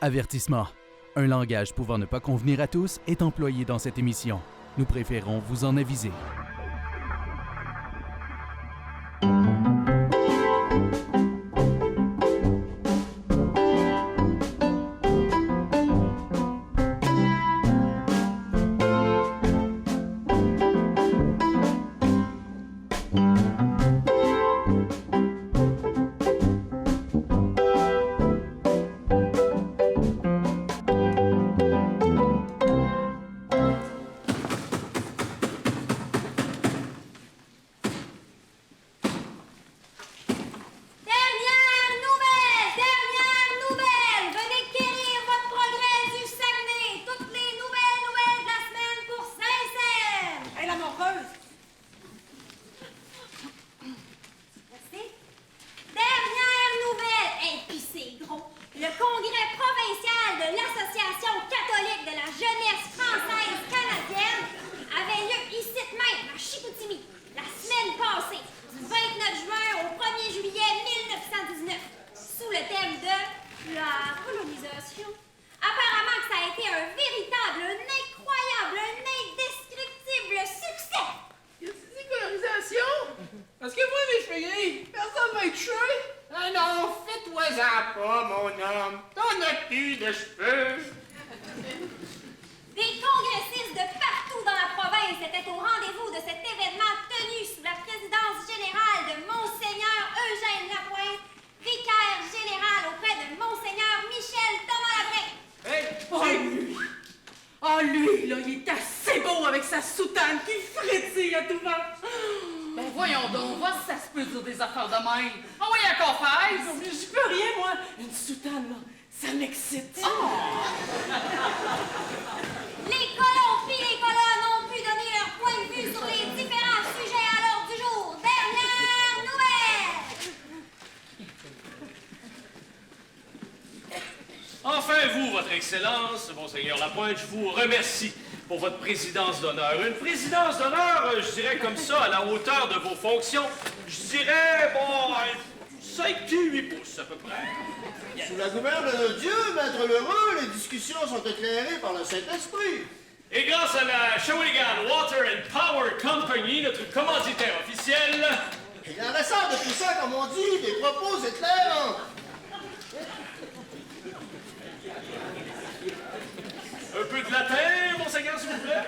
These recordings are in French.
Avertissement. Un langage pouvant ne pas convenir à tous est employé dans cette émission. Nous préférons vous en aviser. Monseigneur Lapointe, je vous remercie pour votre présidence d'honneur. Une présidence d'honneur, je dirais comme ça, à la hauteur de vos fonctions, je dirais, bon, 5 pieds 8 pouces à peu près. Sous la gouverne de Dieu, Maître Lheureux, les discussions sont éclairées par le Saint-Esprit. Et grâce à la Shawinigan Water and Power Company, notre commanditaire officiel... Il en ressort de tout ça, comme on dit, des propos éclairants. Un peu de latin, Monseigneur, s'il vous plaît?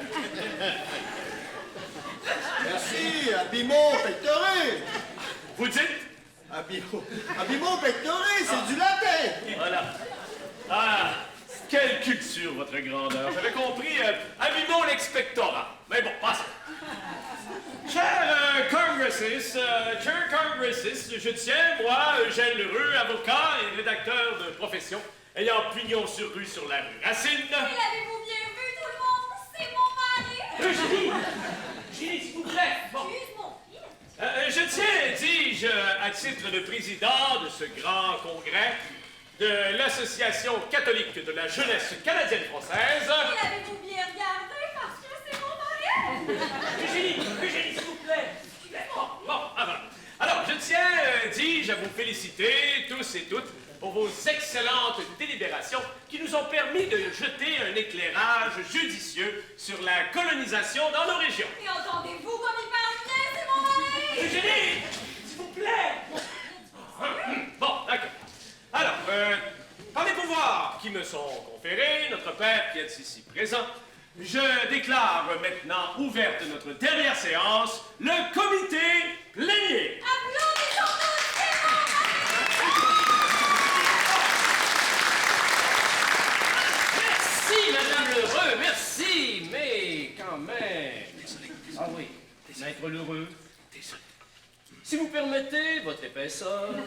Merci, abimo pectore. Vous dites? Abimo pectore, c'est du latin. Voilà. Ah, quelle culture, votre grandeur. J'avais compris, abimo l'expectorat. Mais bon, passons. Chers Congresses, je tiens, moi, Eugène Lheureux, avocat et rédacteur de profession, ayant pignon sur rue sur la rue Racine. Et l'avez-vous bien vu, tout le monde? C'est mon mari! Julie, s'il vous plaît! Bon. Excuse mon fils. Je tiens, dis-je, à titre de président de ce grand congrès de l'Association catholique de la jeunesse canadienne-française. Et l'avez-vous bien regardé parce que c'est mon mari? Eugénie, s'il vous plaît! Bon, alors, je tiens, dis-je, à vous féliciter, tous et toutes, pour vos excellentes délibérations qui nous ont permis de jeter un éclairage judicieux sur la colonisation dans nos régions. Et entendez-vous comme il parle bien, c'est mon mari? Eugénie, s'il vous plaît! Bon, d'accord. Alors, par les pouvoirs qui me sont conférés, notre père qui est ici présent, je déclare maintenant ouverte notre dernière séance, le comité plénier. Applaudissons-nous, c'est mon Merci, Madame Lheureux, merci, mais quand même... Ah oui, Maître Lheureux, si vous permettez votre épaisseur... Oui,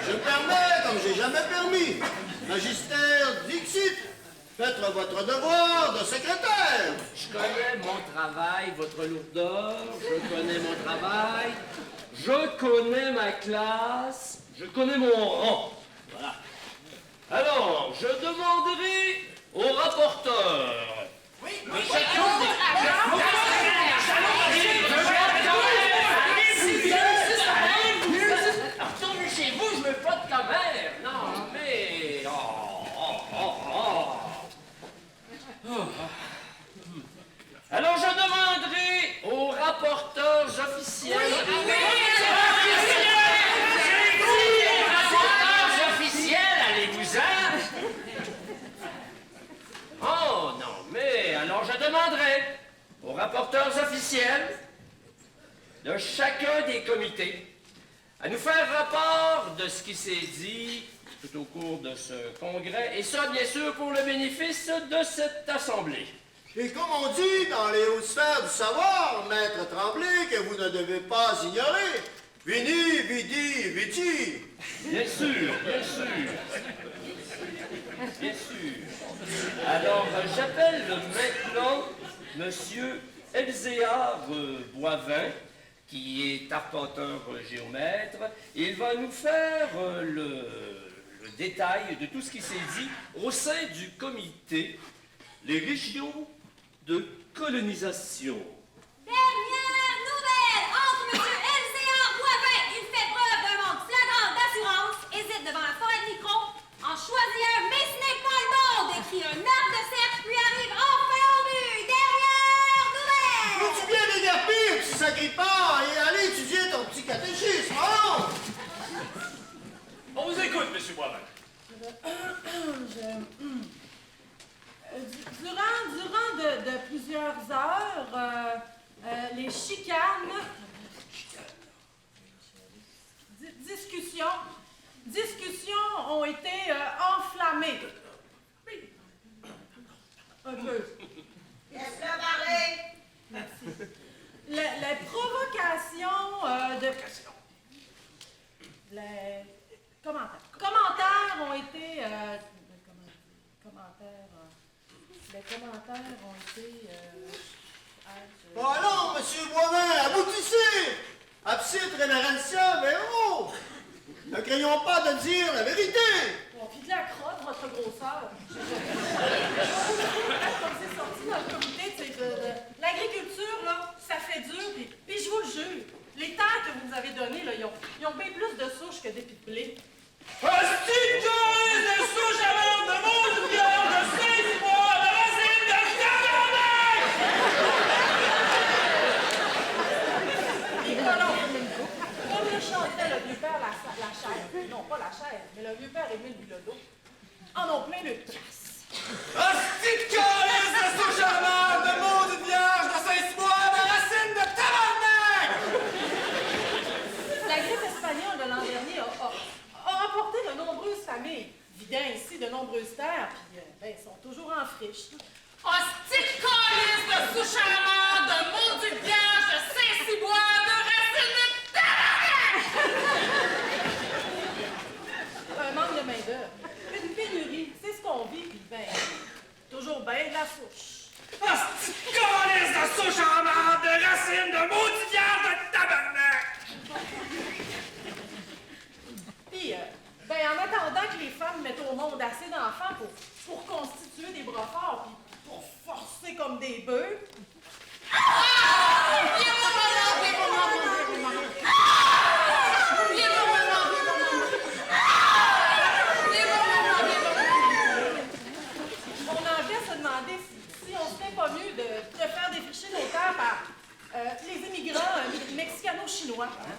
je permets, comme j'ai jamais permis. Magistère Dixit, faites votre devoir de secrétaire. Je connais mon travail, votre lourdeur, je connais mon travail, je connais ma classe, je connais mon rang. Voilà. Alors, je demanderai au rapporteur. Oui, Alors je demanderai aux rapporteurs officiels. Rapporteurs officiels, allez-vous-en. Oh non, mais alors je demanderai aux rapporteurs officiels de chacun des comités à nous faire rapport de ce qui s'est dit tout au cours de ce congrès, et ça, bien sûr, pour le bénéfice de cette assemblée. Et comme on dit dans les hautes sphères du savoir, maître Tremblay, que vous ne devez pas ignorer, vini, vidi, vici. Bien sûr, bien sûr. Bien sûr. Alors, j'appelle maintenant Monsieur Elzéar Boivin, qui est arpenteur géomètre. Il va nous faire le détail de tout ce qui s'est dit au sein du comité Les régions de colonisation. Dernière nouvelle entre M. Elzéar Boivin. Il fait preuve d'un manque flagrant d'assurance, hésite devant la forêt de micro, en choisit un, mais ce n'est pas le monde, écrit un arbre de cercle, puis arrive enfin au but. Dernière nouvelle. Veux-tu bien déguerpir, petit sacripant, et aller étudier ton petit catéchisme, hein? On vous écoute, M. Boivin. Durant de plusieurs heures, les chicanes, discussions ont été enflammées. Un peu. Laisse-le parler! Merci. Les provocations les commentaires ont été... les commentaires ont été... Oh non, monsieur Boivin, aboutissez! Abside reverentia vero! Ne craignons pas de dire la vérité! Bon, puis de la crotte, votre grosseur. Comme c'est sorti dans le comité, l'agriculture, là, ça fait dur, puis je vous le jure, les terres que vous nous avez données, là, ils ont bien plus de souches que d'épis de blé. Hostie de souche à l'heure de mon Dieu, de 6 mois, de racine de tabarnak! Les colons, comme le chantait le vieux-père la chaise, non pas la chaise, mais le vieux-père Émile Bilodeau, en ont plein le casse. Hostie de calice de souche à l'heure de maudite vierge de 6 mois, de racine de tabarnak! La grippe espagnole de l'an dernier a emporté de nombreuses familles, vidant ainsi de nombreuses terres, puis ils sont toujours en friche. Hostie de calice de souche à la mort, de maudite vierge, de Saint-Cyboire, de racine de tabarnak! Un manque de main-d'œuvre, une pénurie, c'est ce qu'on vit, puis toujours bien de la souche. Hostie de calice de souche à l'heure de racine de maudite vierge de tabarnak! Puis, en attendant que les femmes mettent au monde assez d'enfants pour constituer des bras forts, puis pour forcer comme des bœufs. On en vient se demander si on serait pas mieux de faire défricher nos terres par les immigrants mexicano-chinois. Hein?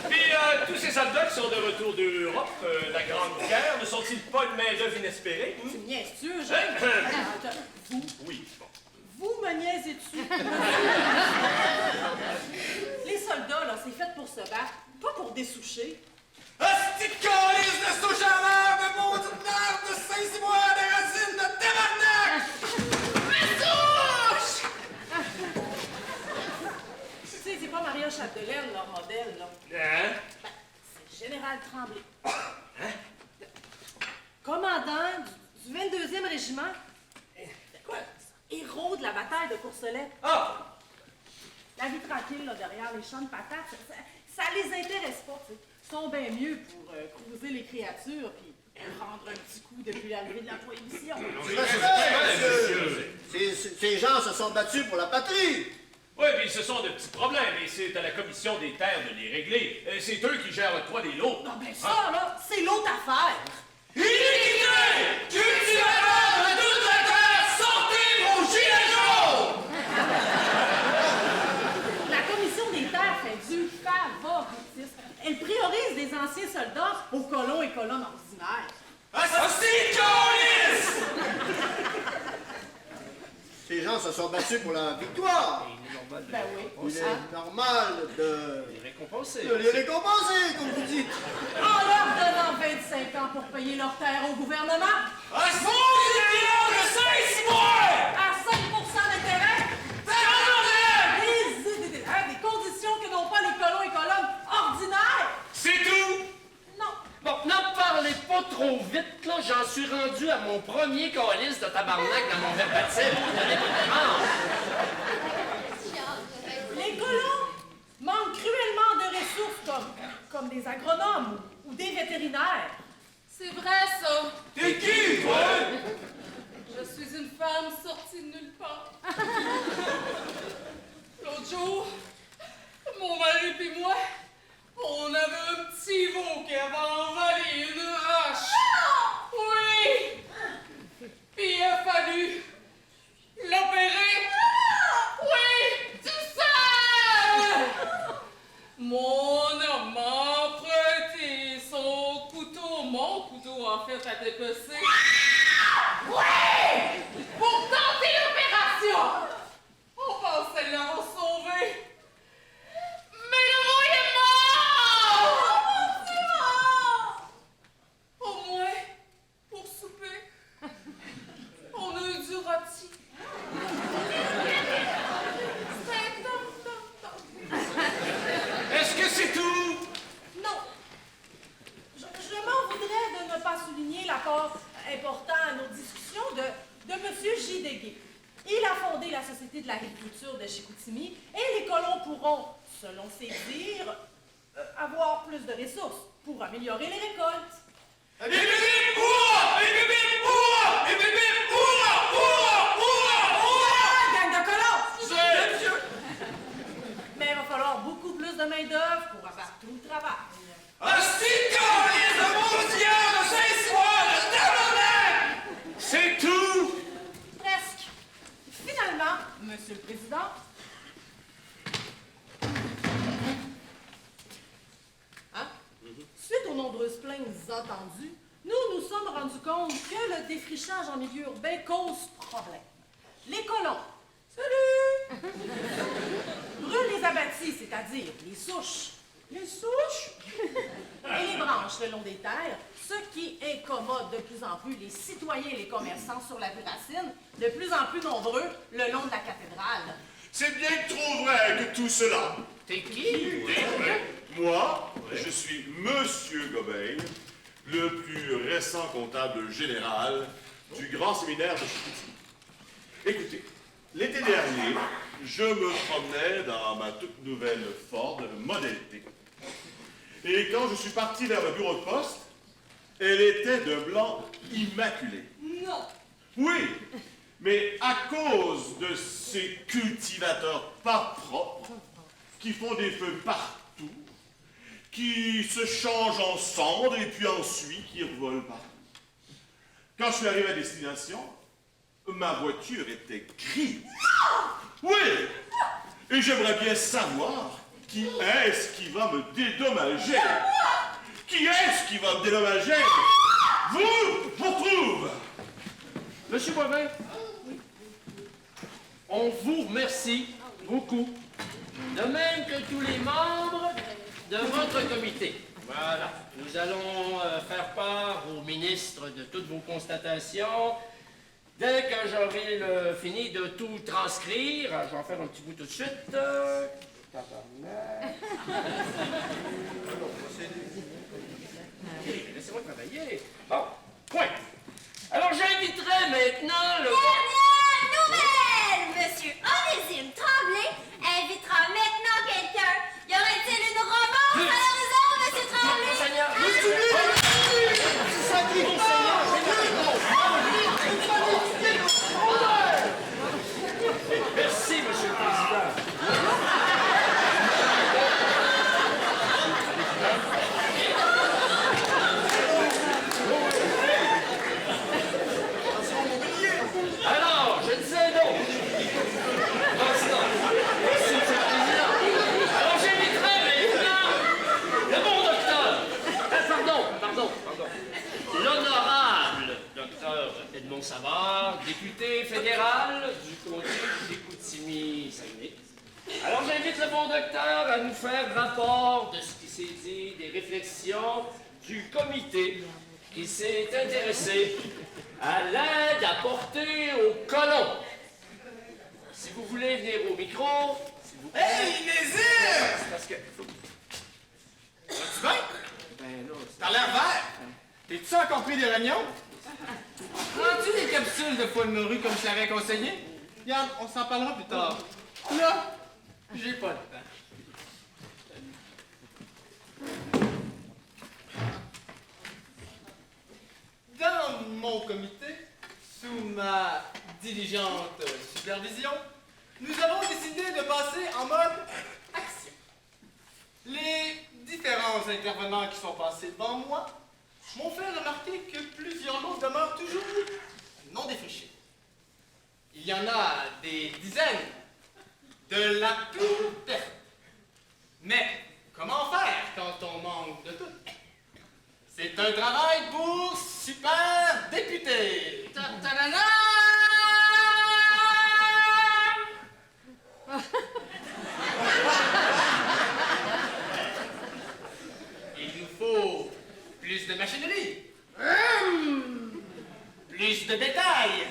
Puis tous ces soldats qui sont de retour d'Europe, la Grande Guerre, ne sont-ils pas une main-d'œuvre inespérée? Tu me niaises-tu, Eugène? Vous? Oui, bon. Vous me niaisez dessus. Les soldats, là, c'est fait pour se battre, pas pour dessoucher. Hostie de calice de souche à l'heure de maudite merde de Saint-Cyboire de racine de tabarnak! Tu sais, c'est pas Maria Chapdelaine, leur modèle, là. Hein? Ben, c'est Général Tremblay. Hein? Commandant du 22e régiment. Quoi? Héros de la bataille de Courcelette. Ah! La vie tranquille, là, derrière les champs de patates, ça les intéresse pas, tu sais. Ils sont bien mieux pour cruiser les créatures, puis prendre un petit coup depuis l'arrivée de la prohibition. Ces gens se sont battus pour la patrie! Oui, puis ce sont de petits problèmes, et c'est à la commission des terres de les régler. C'est eux qui gèrent l'octroi des lots. Non, ben ça, là, c'est l'autre affaire. Iniquité! Cultivateurs de toute la terre, sortez vos gilets jaunes! La commission des terres fait du favoritisme. Elle priorise des anciens soldats aux colons et colonnes ordinaires. Hostie de colis! Ces gens se sont battus pour la victoire. Ben oui. Il est normal de Récompensé. les récompenser, comme vous dites. En leur donnant 25 ans pour payer leurs terres au gouvernement, Hostie de Saint-Cyboire! à 5% d'intérêt, des conditions que n'ont pas les colons et colonnes ordinaires. C'est tout! Non. Bon, n'en parlez pas trop vite, là. J'en suis rendu à mon premier calice de tabarnak dans mon verbatim. Vous allez me comprendre. Les colons manquent cruellement de ressources comme des agronomes ou des vétérinaires. C'est vrai, ça. T'es qui, toi? Je suis une femme sortie de nulle part. L'autre jour, mon mari et moi, on avait un petit veau qui avait envolé une roche. Oui! Puis il a fallu l'opérer. Oui! Du sang! Mon homme m'a emprunté son couteau, mon couteau en fait, à dépecer. Oui! Pour tenter l'opération! On pensait l'avoir sauvé. Mais le veau est mort! Au moins, pour souper, on a eu du rôti. C'était top. Est-ce que c'est tout? Non. Je m'en voudrais de ne pas souligner l'apport important à nos discussions de M. J. Deguay. Il a fondé la Société de l'agriculture de Chicoutimi et les colons pourront, selon ses dires, avoir plus de ressources pour améliorer les récoltes. Et bébé, ouah! Et bébé, ouah! Et bébé, ouah! Ouah! Ouah! Ouah! Gang de colons! C'est... Mais il va falloir beaucoup plus de main-d'œuvre pour avoir tout le travail. Hostie de colis de Montdière de Saint-Cyboire de tabarnak! C'est tout? Presque. Finalement, Monsieur le Président, suite aux nombreuses plaintes entendues, nous nous sommes rendus compte que le défrichage en milieu urbain cause problème. Les colons, salut! Brûlent les abattis, c'est-à-dire les souches. Les souches? Et les branches le long des terres, ce qui incommode de plus en plus les citoyens et les commerçants sur la rue Racine, de plus en plus nombreux le long de la cathédrale. C'est bien trop vrai que tout cela. T'es qui? Moi, je suis Monsieur Gobeil, le plus récent comptable général du grand séminaire de Chicoutimi. Écoutez, l'été dernier, je me promenais dans ma toute nouvelle Ford Model T. Et quand je suis parti vers le bureau de poste, elle était de blanc immaculé. Non. Oui, mais à cause de ces cultivateurs pas propres, qui font des feux partout, qui se changent en cendres et puis ensuite qui revolent partout. Quand je suis arrivé à destination, ma voiture était grise. Oui, et j'aimerais bien savoir qui est-ce qui va me dédommager. Qui est-ce qui va me dédommager? Vous, je trouve. Monsieur Boivin, on vous remercie beaucoup, de même que tous les membres de votre comité. Voilà. Nous allons faire part au ministre de toutes vos constatations. Dès que j'aurai fini de tout transcrire, je vais en faire un petit bout tout de suite. Laissez-moi travailler. Bon, point. Alors j'inviterai maintenant le... Dernière nouvelle! Monsieur Onésime Tremblay invitera maintenant quelqu'un. Y aurait-il une romance à l'horizon, Monsieur Tremblay? Seigneur, merci, Monsieur le Président. Raymond Savard, député fédéral du comté des Chicoutimi-Saguenay. Alors j'invite le bon docteur à nous faire rapport de ce qui s'est dit, des réflexions du comité qui s'est intéressé à l'aide apportée aux colons. Si vous voulez venir au micro, s'il vous plaît. Hey, Nézir! C'est parce que... Vas-tu bien? Ben non, T'as l'air vert! T'es-tu encore pris des réunions? Prends-tu des capsules de foie de morue comme je t'avais conseillé? Regarde, on s'en parlera plus tard. Là, j'ai pas le temps. Dans mon comité, sous ma diligente supervision, nous avons décidé de passer en mode action. Les différents intervenants qui sont passés devant moi m'ont fait remarquer que plusieurs lots demeurent toujours non défrichés. Il y en a des dizaines, de la pure perte. Mais comment faire quand on manque de tout? C'est un travail pour super député. Ta-ta-da-da! Il nous faut plus de machinerie, plus de bétail,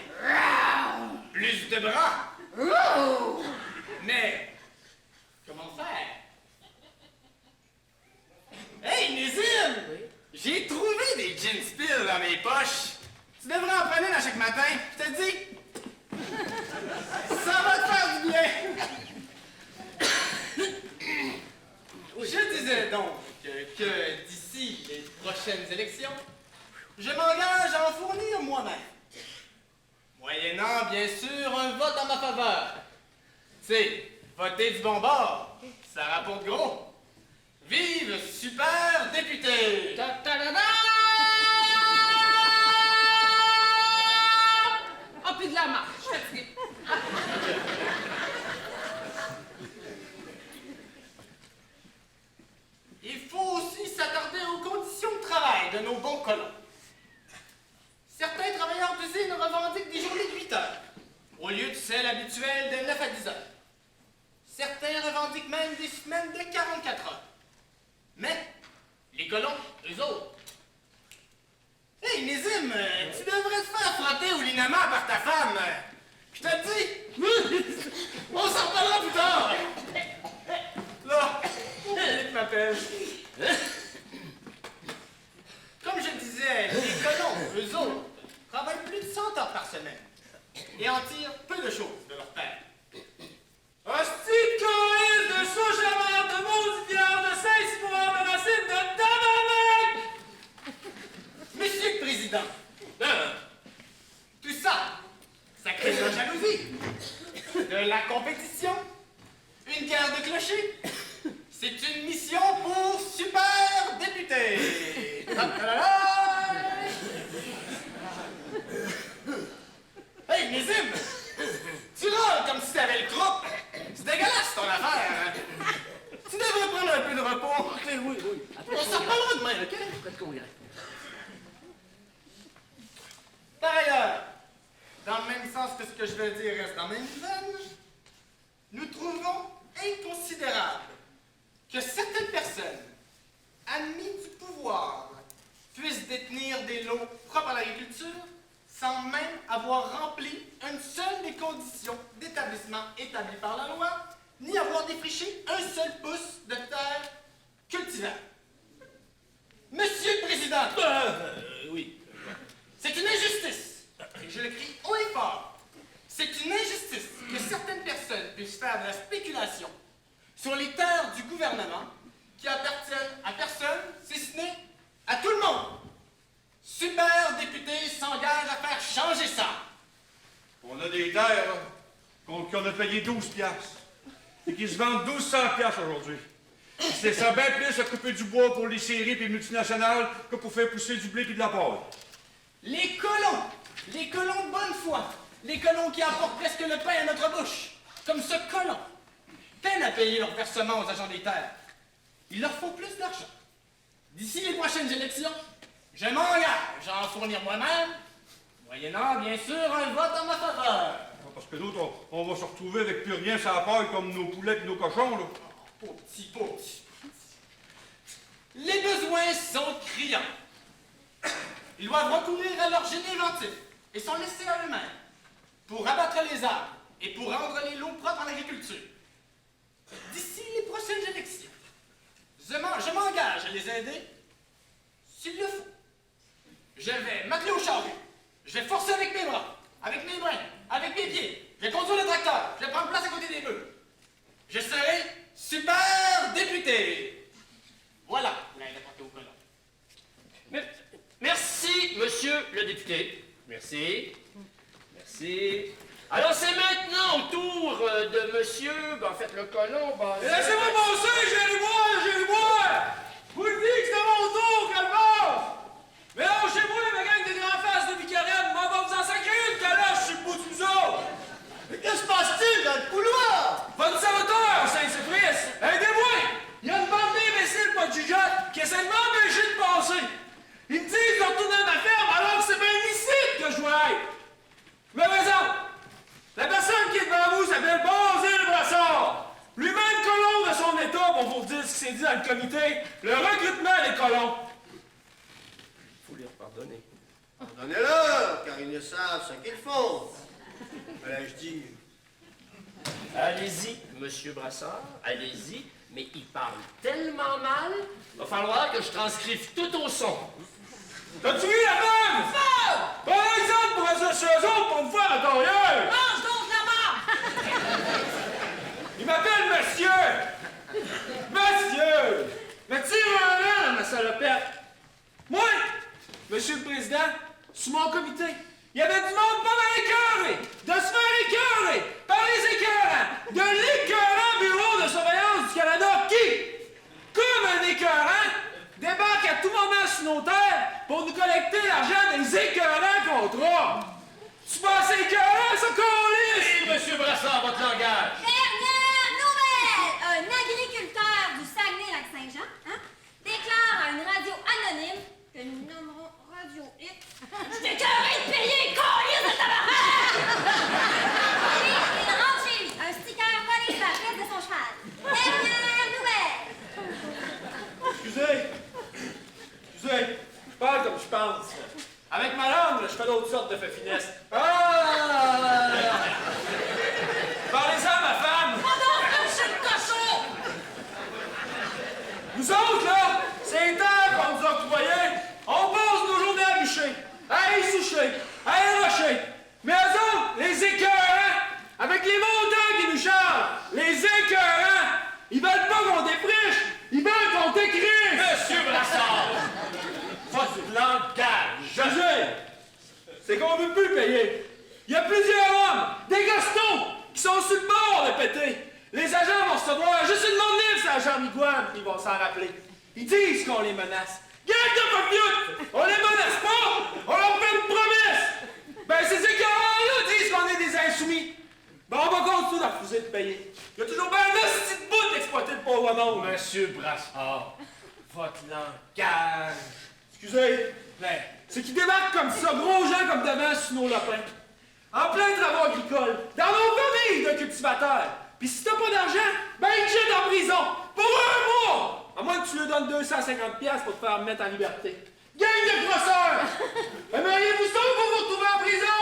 plus de bras. Mais comment faire? Hey, Nézim! J'ai trouvé des gin spills dans mes poches. Tu devrais en prendre une à chaque matin, je te dis. Ça va te faire du bien. Je disais donc que d'ici les prochaines élections, je m'engage à en fournir moi-même. Moyennant, bien sûr, un vote en ma faveur. C'est voter du bon bord, ça rapporte gros. Vive super député! Ta-ta-da-da! Oh, puis de la marche, je suis fatiguée. Il faut aussi s'attarder aux conditions de travail de nos bons colons. Certains travailleurs d'usine revendiquent des journées de 8 heures, au lieu de celles habituelles de 9 à 10 heures. Certains revendiquent même des semaines de 44 heures. Mais, les colons, eux autres. Hey, Nézim, tu devrais te faire frotter au linament par ta femme. Je te le dis. On s'en reparlera plus tard. Là, Philippe m'appelle. Comme je disais, les colons, eux autres, travaillent plus de 100 heures par semaine et en tirent peu de choses de leur père. Hostie de coïs de souche-amère de maudit viande de Saint-Cyboire de racine de tabarnak! Monsieur le Président, tout ça, ça crée de la jalousie, de la compétition, une guerre de clochers. C'est une mission pour super député. Hey, Nézim, tu rôles comme si t'avais le groupe. C'est dégueulasse ton affaire. Hein? Tu devrais prendre un peu de repos. Oui, oui. On s'en reparlera demain, OK? Après le congrès. Par ailleurs, dans le même sens que ce que je vais dire reste dans la même veine, nous trouvons inconsidérable que certaines personnes, amies du pouvoir, puissent détenir des lots propres à l'agriculture sans même avoir rempli une seule des conditions d'établissement établies par la loi, ni avoir défriché un seul pouce de terre cultivable. Monsieur le Président, Oui. c'est une injustice, et je le crie haut et fort, c'est une injustice que certaines personnes puissent faire de la spéculation sur les terres du gouvernement qui appartiennent à personne, si ce n'est à tout le monde. Super député s'engage à faire changer ça. On a des terres qu'on a payé 12 piastres et qui se vendent 1200 piastres aujourd'hui. C'est ça bien plus à couper du bois pour les séries et les multinationales que pour faire pousser du blé et de la paille. Les colons de bonne foi, les colons qui apportent presque le pain à notre bouche, comme ce colon, peinent à payer leur versement aux agents des terres. Il leur faut plus d'argent. D'ici les prochaines élections, je m'engage à en fournir moi-même, Moyennant, bien sûr, un vote en ma faveur. Parce que d'autres, on va se retrouver avec plus rien sur la paille comme nos poulets et nos cochons, là. Petit. Les besoins sont criants. Ils doivent recourir à leur génie inventif et sont laissés à eux-mêmes pour abattre les arbres et pour rendre les lots propres en agriculture. D'ici les prochaines élections, je m'engage à les aider s'il le faut. Je vais m'atteler au charrue. Je vais forcer avec mes bras, avec mes mains, avec mes pieds. Je vais conduire le tracteur. Je vais prendre place à côté des bœufs. Je serai super député. Voilà, vous l'avez apporté au colon. Merci, monsieur le député. Merci. Alors, c'est maintenant au tour de monsieur, en fait, le colon. Laissez-moi passer, j'ai les boire! Vous le dites que c'est mon tour, calmos! Mais non, chez moi, ma gang de grands faces de Vicarienne, m'en va vous en sacrer une caloche sur le bout du museau! Mais que se passe-t-il dans le couloir? Votre saboteur, Saint-Cyprice! Aidez-moi! Il y a une bande d'imbéciles pas de jugeote qui essaient de m'empêcher de passer! Ils me disent de retourner à ma ferme alors que c'est bien ici que je dois être! Mais raison! La personne qui est devant vous s'appelle Basile Brassard! Lui-même colon de son état pour vous dire ce qui s'est dit dans le comité, le recrutement des colons. Faut leur pardonner. Pardonnez-leur, car ils ne savent ce qu'ils font. Allez, je dis. Allez-y, monsieur Brassard, allez-y, mais il parle tellement mal, va falloir que je transcrive tout au son. T'as-tu vu la femme? Faux! Par exemple, pour associer eux autres pour me faire la carrière! Mange donc la mort! Il m'appelle monsieur! Monsieur! Mais tire un an, ma salopette! Moi, monsieur le président, sur mon comité, il y avait du monde pas mal écœuré, de se faire écœurer par les écœurants, de l'écœurant Bureau de surveillance du Canada qui, comme un écœurant, débarque à tout moment sur nos terres pour nous collecter l'argent des écœurants contrats. Tu penses écœurant, ça, colis? Et monsieur Brassard, votre langage. Dernière nouvelle! Un agriculteur du Saguenay-Lac-Saint-Jean déclare à une radio anonyme que nous nommerons Radio X. Je t'ai carré de payer, colis de tabarnak! Et il rentre chez lui, un sticker collé sur la tête de son cheval. Dernière nouvelle! Excusez, je parle comme je pense. Avec ma langue, je fais d'autres sortes de finesses. Ah! Parlez-en à ma femme! C'est le cochon! Nous autres, là, c'est les terres qu'on nous a octroyées. On passe nos journées à bûcher, à essoucher, à érocher. Mais eux autres, les écœurants, avec les montants qu'ils nous chargent, les écœurants, ils veulent pas qu'on défriche, ils veulent qu'on t'écrive. Monsieur Brassard, votre langage. C'est qu'on veut plus payer. Il y a plusieurs hommes, des gastons, qui sont sur le bord de péter. Les agents vont recevoir juste une monnaie sur la jambe iguane, puis ils vont s'en rappeler. Ils disent qu'on les menace. Gang de papioutes! On les menace pas! On leur fait une promesse! Ben, ces écœurants-là disent qu'on est des insoumis. Ben, on va continuer d'en refuser de payer. Il y a toujours bien un petit bout d'exploiter le pauvre monde. Monsieur Brassard, votre langage. Excusez, mais c'est qu'ils débarquent comme ça, gros gens comme devant sur nos lapins. En plein travaux agricoles, dans nos familles de cultivateurs. Puis si t'as pas d'argent, ben ils te jettent en prison pour un mois! À moins que tu leur donnes 250$ pour te faire mettre en liberté. Gang de crosseurs! Aimeriez-vous ça pour vous retrouver en prison?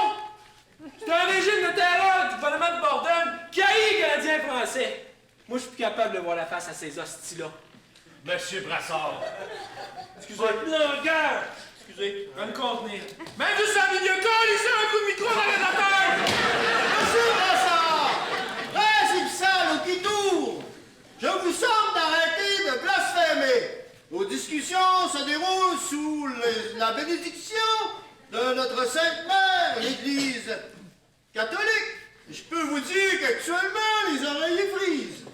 C'est un régime de terreur du gouvernement de Borden qui haït les Canadiens français. Moi, je suis plus capable de voir la face à ces hosties-là. Monsieur Brassard. Excusez, langage! Excusez, va me contenir. Même juste en milieu col, ici, un coup de micro dans la tête! Monsieur Brassard! C'est sale au qui tourne! Je vous somme d'arrêter de blasphémer. Nos discussions se déroulent sous la bénédiction de notre Sainte Mère, l'Église catholique. Je peux vous dire qu'actuellement, les oreilles frisent.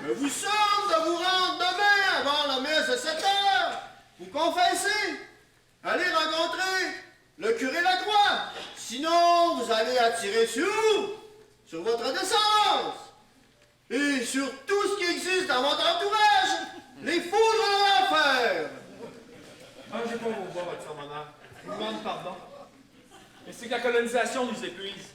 Je vous somme de vous rendre demain avant la messe de 7 heures. Vous confessez. Allez rencontrer le curé Lacroix. Sinon, vous allez attirer sur vous, sur votre descendance. Et sur tout ce qui existe dans votre entourage, les foudres de l'enfer. Ah, j'ai pas mon bois, votre sermonnaire. Je vous demande pardon. Mais c'est que la colonisation nous épuise.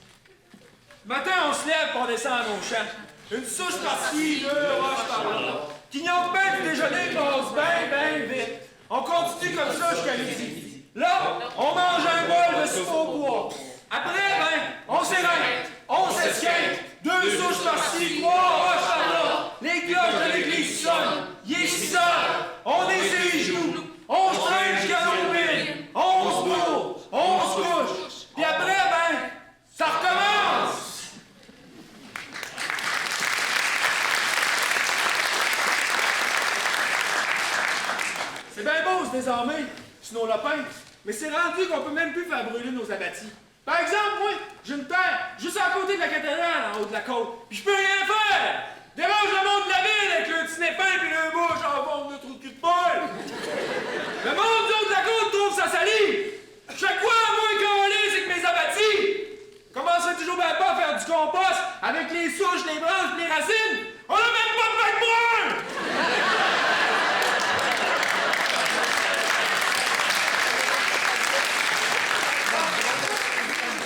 Le matin, on se lève pour on descend à nos champs. Une souche par-ci, deux roches par-là. Quignonne bien du déjeuner passe bien vite. On continue comme ça jusqu'à midi. Là, on mange un bol de soupe au bois. Après, on s'érête, on s'esquinte. Deux souches par-ci, trois roches par-là. Les cloches de l'église sonnent. Il est 6 heures. On est sur les genoux. On se traîne jusqu'à nos villes. On se bourre. On se couche. Puis après, ça recommence. C'est bien beau se désarmer sur nos lopins, mais c'est rendu qu'on peut même plus faire brûler nos abattis. Par exemple, moi, j'ai une terre juste à côté de la cathédrale en haut de la côte, puis je peux rien faire! Dérange le monde de la ville avec le petit népin puis le bouche en forme de trou de cul de poil! Le monde du haut de la côte trouve ça sali! Chaque fois, moi, collé, c'est que mes abattis! Commencerait toujours bien pas à faire du compost avec les souches, les branches, les racines! On a même pas de bac brun!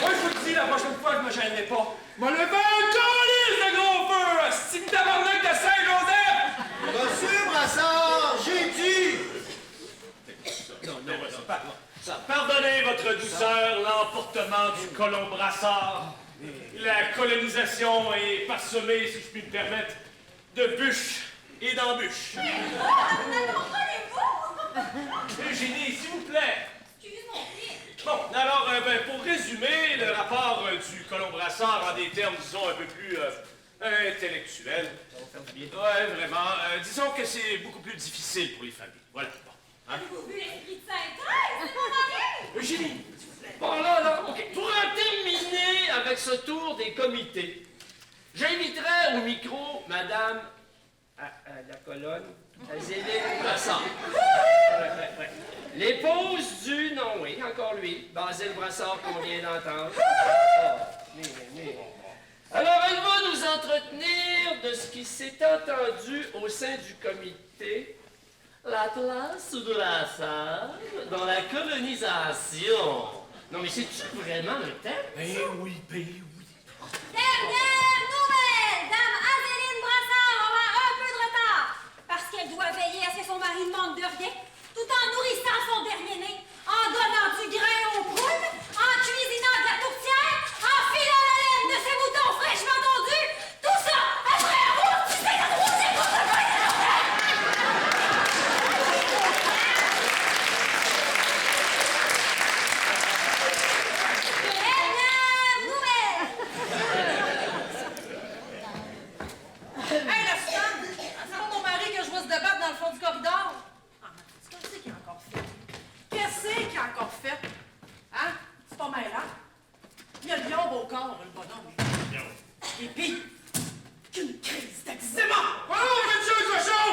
Moi, je vous le dis, la prochaine fois, je me gênerai pas. Moi, le faire un calice de gros feu! C'est tabarnak de Saint-Joseph! Monsieur Brassard, j'ai dit! Non, pas. Pardonnez votre douceur, l'emportement du colon Brassard. La colonisation est parsemée, si je puis me permettre, de bûches et d'embûches. Eugénie, s'il vous plaît. Bon, alors, pour résumer, le rapport du colon Brassard en des termes, disons, un peu plus intellectuels. Ouais, vraiment. Disons que c'est beaucoup plus difficile pour les familles. Voilà. Avez-vous vu l'esprit de synthèse? C'est pas marié! Eugénie! Bon, là, OK. Pour en terminer avec ce tour des comités, j'inviterai au micro Madame à la colonne, Zéline Brassard. Ouais. L'épouse du... Non, oui, encore lui, Basile Brassard qu'on vient d'entendre. Alors, elle va nous entretenir de ce qui s'est entendu au sein du comité. La place de la femme dans la colonisation. Non, mais c'est-tu vraiment un thème? Ben oui. Dernière nouvelle! Dame Azéline Brassard aura un peu de retard parce qu'elle doit veiller à ce que son mari ne manque de rien, tout en nourrissant son dernier-né, en donnant du grain aux poules, en cuisinant de la tourtière, en filant la laine de ses moutons fraîchement tondus, tout ça après un rouge du steak de rosé pour se faire de l'enfer! Dernière nouvelle! Hey, la femme! C'est pas mon mari que je vois se débattre dans le fond du corridor? Ah, qu'est-ce qu'il a encore fait? Qu'est-ce qu'il a encore fait? Hein? C'est pas mêlant. Il a le lion au corps, le bonhomme. Et puis, qu'une crise d'eczéma! Oh, monsieur le cochon!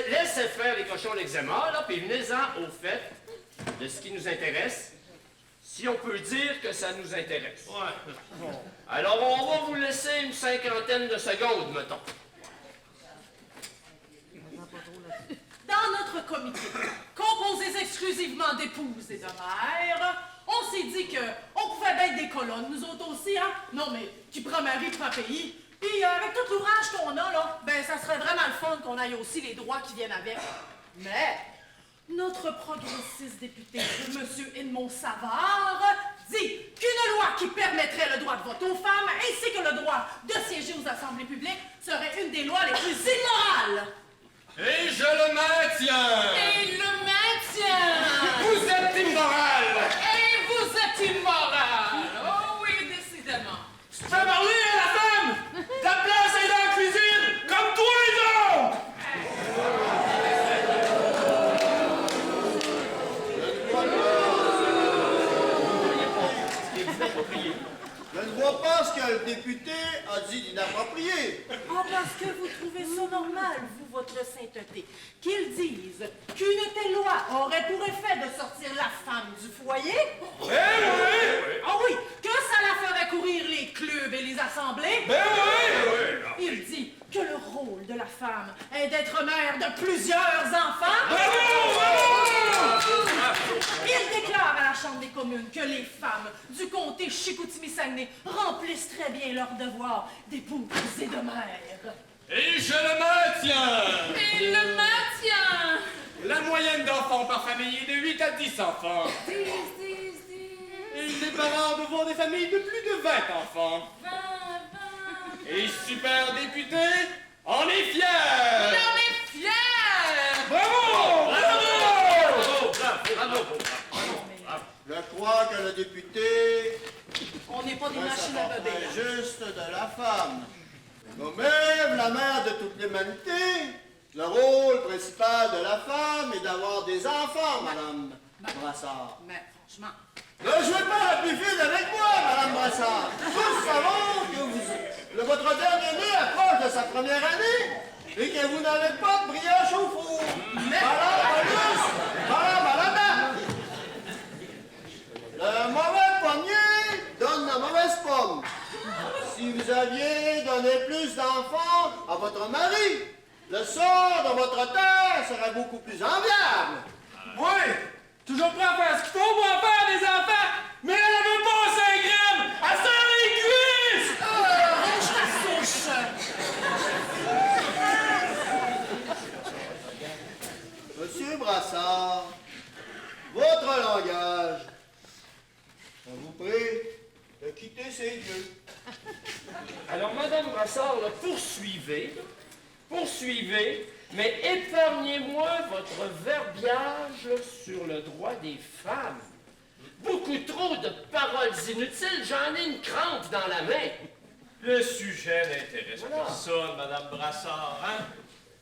Laissez faire les cochons l'eczéma, là, puis venez-en au fait de ce qui nous intéresse, si on peut dire que ça nous intéresse. Ouais. Alors, on va vous laisser une 50aine de secondes, mettons. Dans notre comité, composé exclusivement d'épouses et de mères, on s'est dit qu'on pouvait bien être des colonnes, nous autres aussi, hein? Non, mais qui prend mari, prend pays. Puis avec tout l'ouvrage qu'on a, là, ben ça serait vraiment le fun qu'on aille aussi les droits qui viennent avec. Mais notre progressiste député, M. Edmond Savard, dit qu'une loi qui permettrait le droit de vote aux femmes ainsi que le droit de siéger aux assemblées publiques serait une des lois les plus immorales. Et je le maintiens! Et le maintien! Vous êtes immoral! Et vous êtes immoral! Oh oui, décidément. Tu peux parler à la femme! Ta place est dans la cuisine, comme toi les autres! Je ne vois pas ce que le député a dit d'inapproprié. Ah, parce que vous trouvez ça normal, vous, votre sainteté, qu'ils disent qu'une telle loi aurait pour effet de sortir la femme du foyer? Eh oui! Ah oui, que ça la ferait courir les clubs et les assemblées? Ben oui! Il dit que le rôle de la femme est d'être mère de plusieurs enfants. Bravo! Il déclare à la Chambre des communes commune que les femmes du comté Chicoutimi-Saguenay remplissent très bien leurs devoirs d'épouses et de mères. Et je le maintiens! Et le maintien. La moyenne d'enfants par famille est de 8 à 10 enfants. 10. Et les parents devront des familles de plus de 20 enfants. 20. Et super député, on est fiers! On est fiers! Bravo! Bravo! Je crois que le député On n'est pas des ne machines à beurrer. s'apporterait juste de la femme. Nous-mêmes, la mère de toute l'humanité, le rôle principal de la femme est d'avoir des enfants, Madame Brassard. Mais franchement, Ne jouez pas la plus fine avec moi, Madame Brassard. Tous savons que votre dernier-né approche de sa première année et que vous n'avez pas de brioche au four. Voilà, Paulus. Voilà, madame. Le mauvais pommier donne la mauvaise pomme. Si vous aviez donné plus d'enfants à votre mari, le sort de votre terre serait beaucoup plus enviable. Oui! Toujours prêt à faire ce qu'il faut pour en faire des enfants, mais elle ne veut pas 5 grammes! Elle sort les cuisses! range ta souche! Monsieur Brassard, votre langage. Je vous prie de quitter ces lieux. Alors, Madame Brassard, là, poursuivez, mais épargnez-moi votre verbiage sur le droit des femmes. Beaucoup trop de paroles inutiles, j'en ai une crampe dans la main. Le sujet n'intéresse Voilà. personne, Madame Brassard, hein?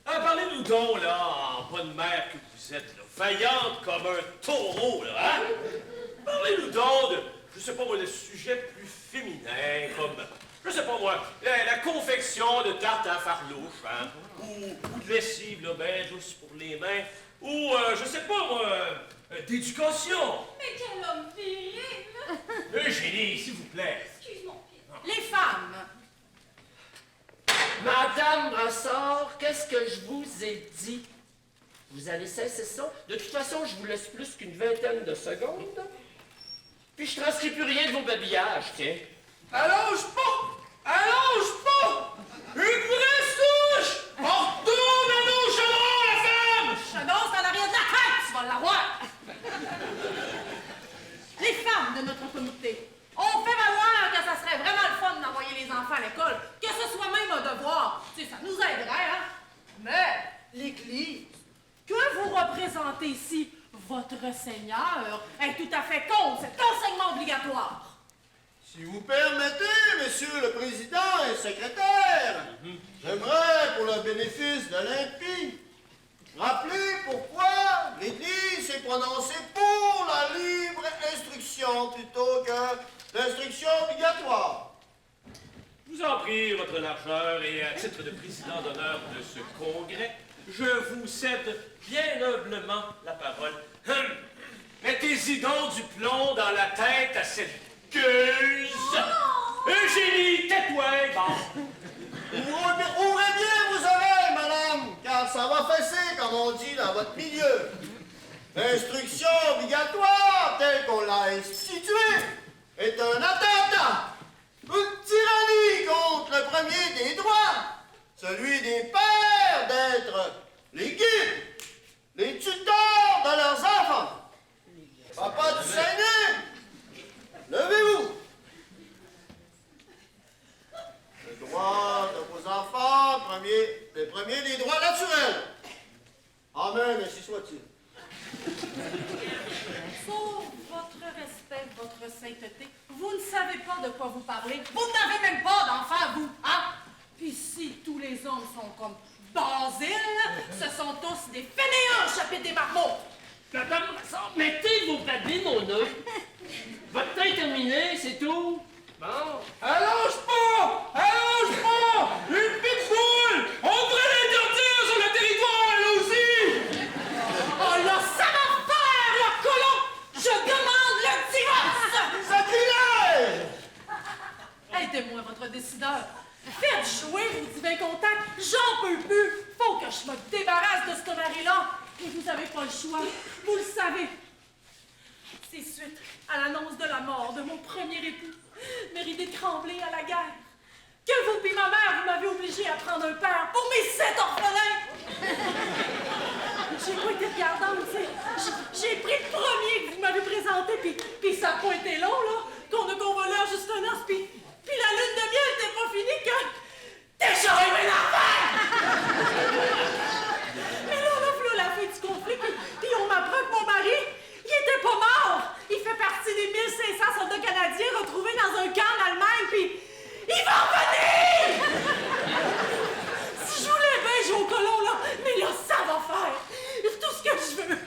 Ah, parlez-nous donc, là, en bonne mère que vous êtes, là, vaillante comme un taureau, là, hein? Parlez-nous donc de, je sais pas moi, de sujets plus féminins, comme, je sais pas moi, la confection de tartes à farlouche, hein? Ou de lessive, là, ben, juste pour les mains, ou, je sais pas moi, d'éducation. Mais quel homme viril! Eugénie, s'il vous plaît. Excuse mon pied. Les femmes! Madame Brassard, qu'est-ce que je vous ai dit? Vous allez cesser ça? De toute façon, je vous laisse plus qu'une vingtaine de secondes. Puis je transcris plus rien de vos babillages, tiens. Allonge pas! Allonge pas! Une vraie souche! On retourne à nos chalons, la femme! J'annonce dans l'arrière de la tête, tu vas l'avoir! Les femmes de notre communauté, on fait valoir que ça serait vraiment le fun d'envoyer les enfants à l'école, que ce soit même un devoir. Tu sais, ça nous aiderait, hein? Mais l'Église que vous représentez ici, votre Seigneur, est tout à fait contre cet enseignement obligatoire. Si vous permettez, Monsieur le Président et Secrétaire, j'aimerais, pour le bénéfice de l'Impie, rappeler pourquoi l'Église s'est prononcée pour la libre instruction plutôt que l'instruction obligatoire. Je vous en prie, votre largeur, et à titre de président d'honneur de ce congrès, je vous cède bien humblement la parole. Mettez-y donc du plomb dans la tête à cette gueuse. Eugénie, tais-toi, bon. Ouvrez bien vos oreilles, madame, car ça va fesser, comme on dit dans votre milieu. L'instruction obligatoire, telle qu'on l'a instituée, est un attentat, une tyrannie contre le premier des droits, celui des pères d'être les guides, les tuteurs de leurs enfants. Papa du Saguenay, levez-vous. Le droit de vos enfants, le premier des droits naturels. Amen, ainsi soit-il. Pour votre respect, votre sainteté, vous ne savez pas de quoi vous parlez. Vous n'avez même pas d'enfants, vous, hein? Puis si tous les hommes sont comme Basile, ce sont tous des fainéants au chapitre des marmots. Madame Brassard, mettez vos babines au nœud. Votre temps est terminé, c'est tout. Bon. Allonge pas! Allonge pas! Une pitbull! On devrait l'interdire sur le territoire, elle aussi! Oh là, ça va faire, le colon! Je demande le divorce! Sacrilège! Aidez-moi, votre décideur. Faites jouer vos divins contacts. J'en peux plus. Faut que je me débarrasse de ce mari-là. Et vous n'avez pas le choix. Vous le savez. C'est suite à l'annonce de la mort de mon premier époux, Méridée Tremblay à la guerre, que vous puis ma mère, vous m'avez obligé à prendre un père pour mes 7 orphelins. J'ai pas été regardante, tu sais. J'ai pris le premier que vous m'avez présenté, puis ça n'a pas été long, là, qu'on a convolé en juste un os, puis la lune de miel n'était pas finie que... Déjà aimé l'enfer! Mais là, la fin du conflit, puis on m'apprend que mon mari, il était pas mort! Il fait partie des 1500 soldats canadiens retrouvés dans un camp en Allemagne, puis il va revenir! Si je voulais bien jouer au colon, là, mais là, ça va faire! Tout ce que je veux,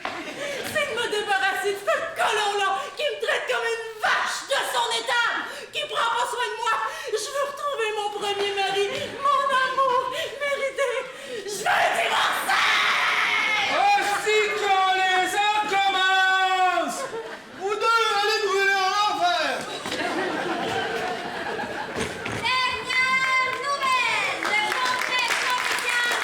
c'est de me débarrasser de ce colon-là qui me traite comme une vache de son étable, qui prend pas soin de moi. Je veux retrouver mon premier mari, mon amour mérité. Je veux divorcer! Aussi qu'on les en commence! Vous deux, allez brûler en enfer! Dernière nouvelle! Le congrès provincial...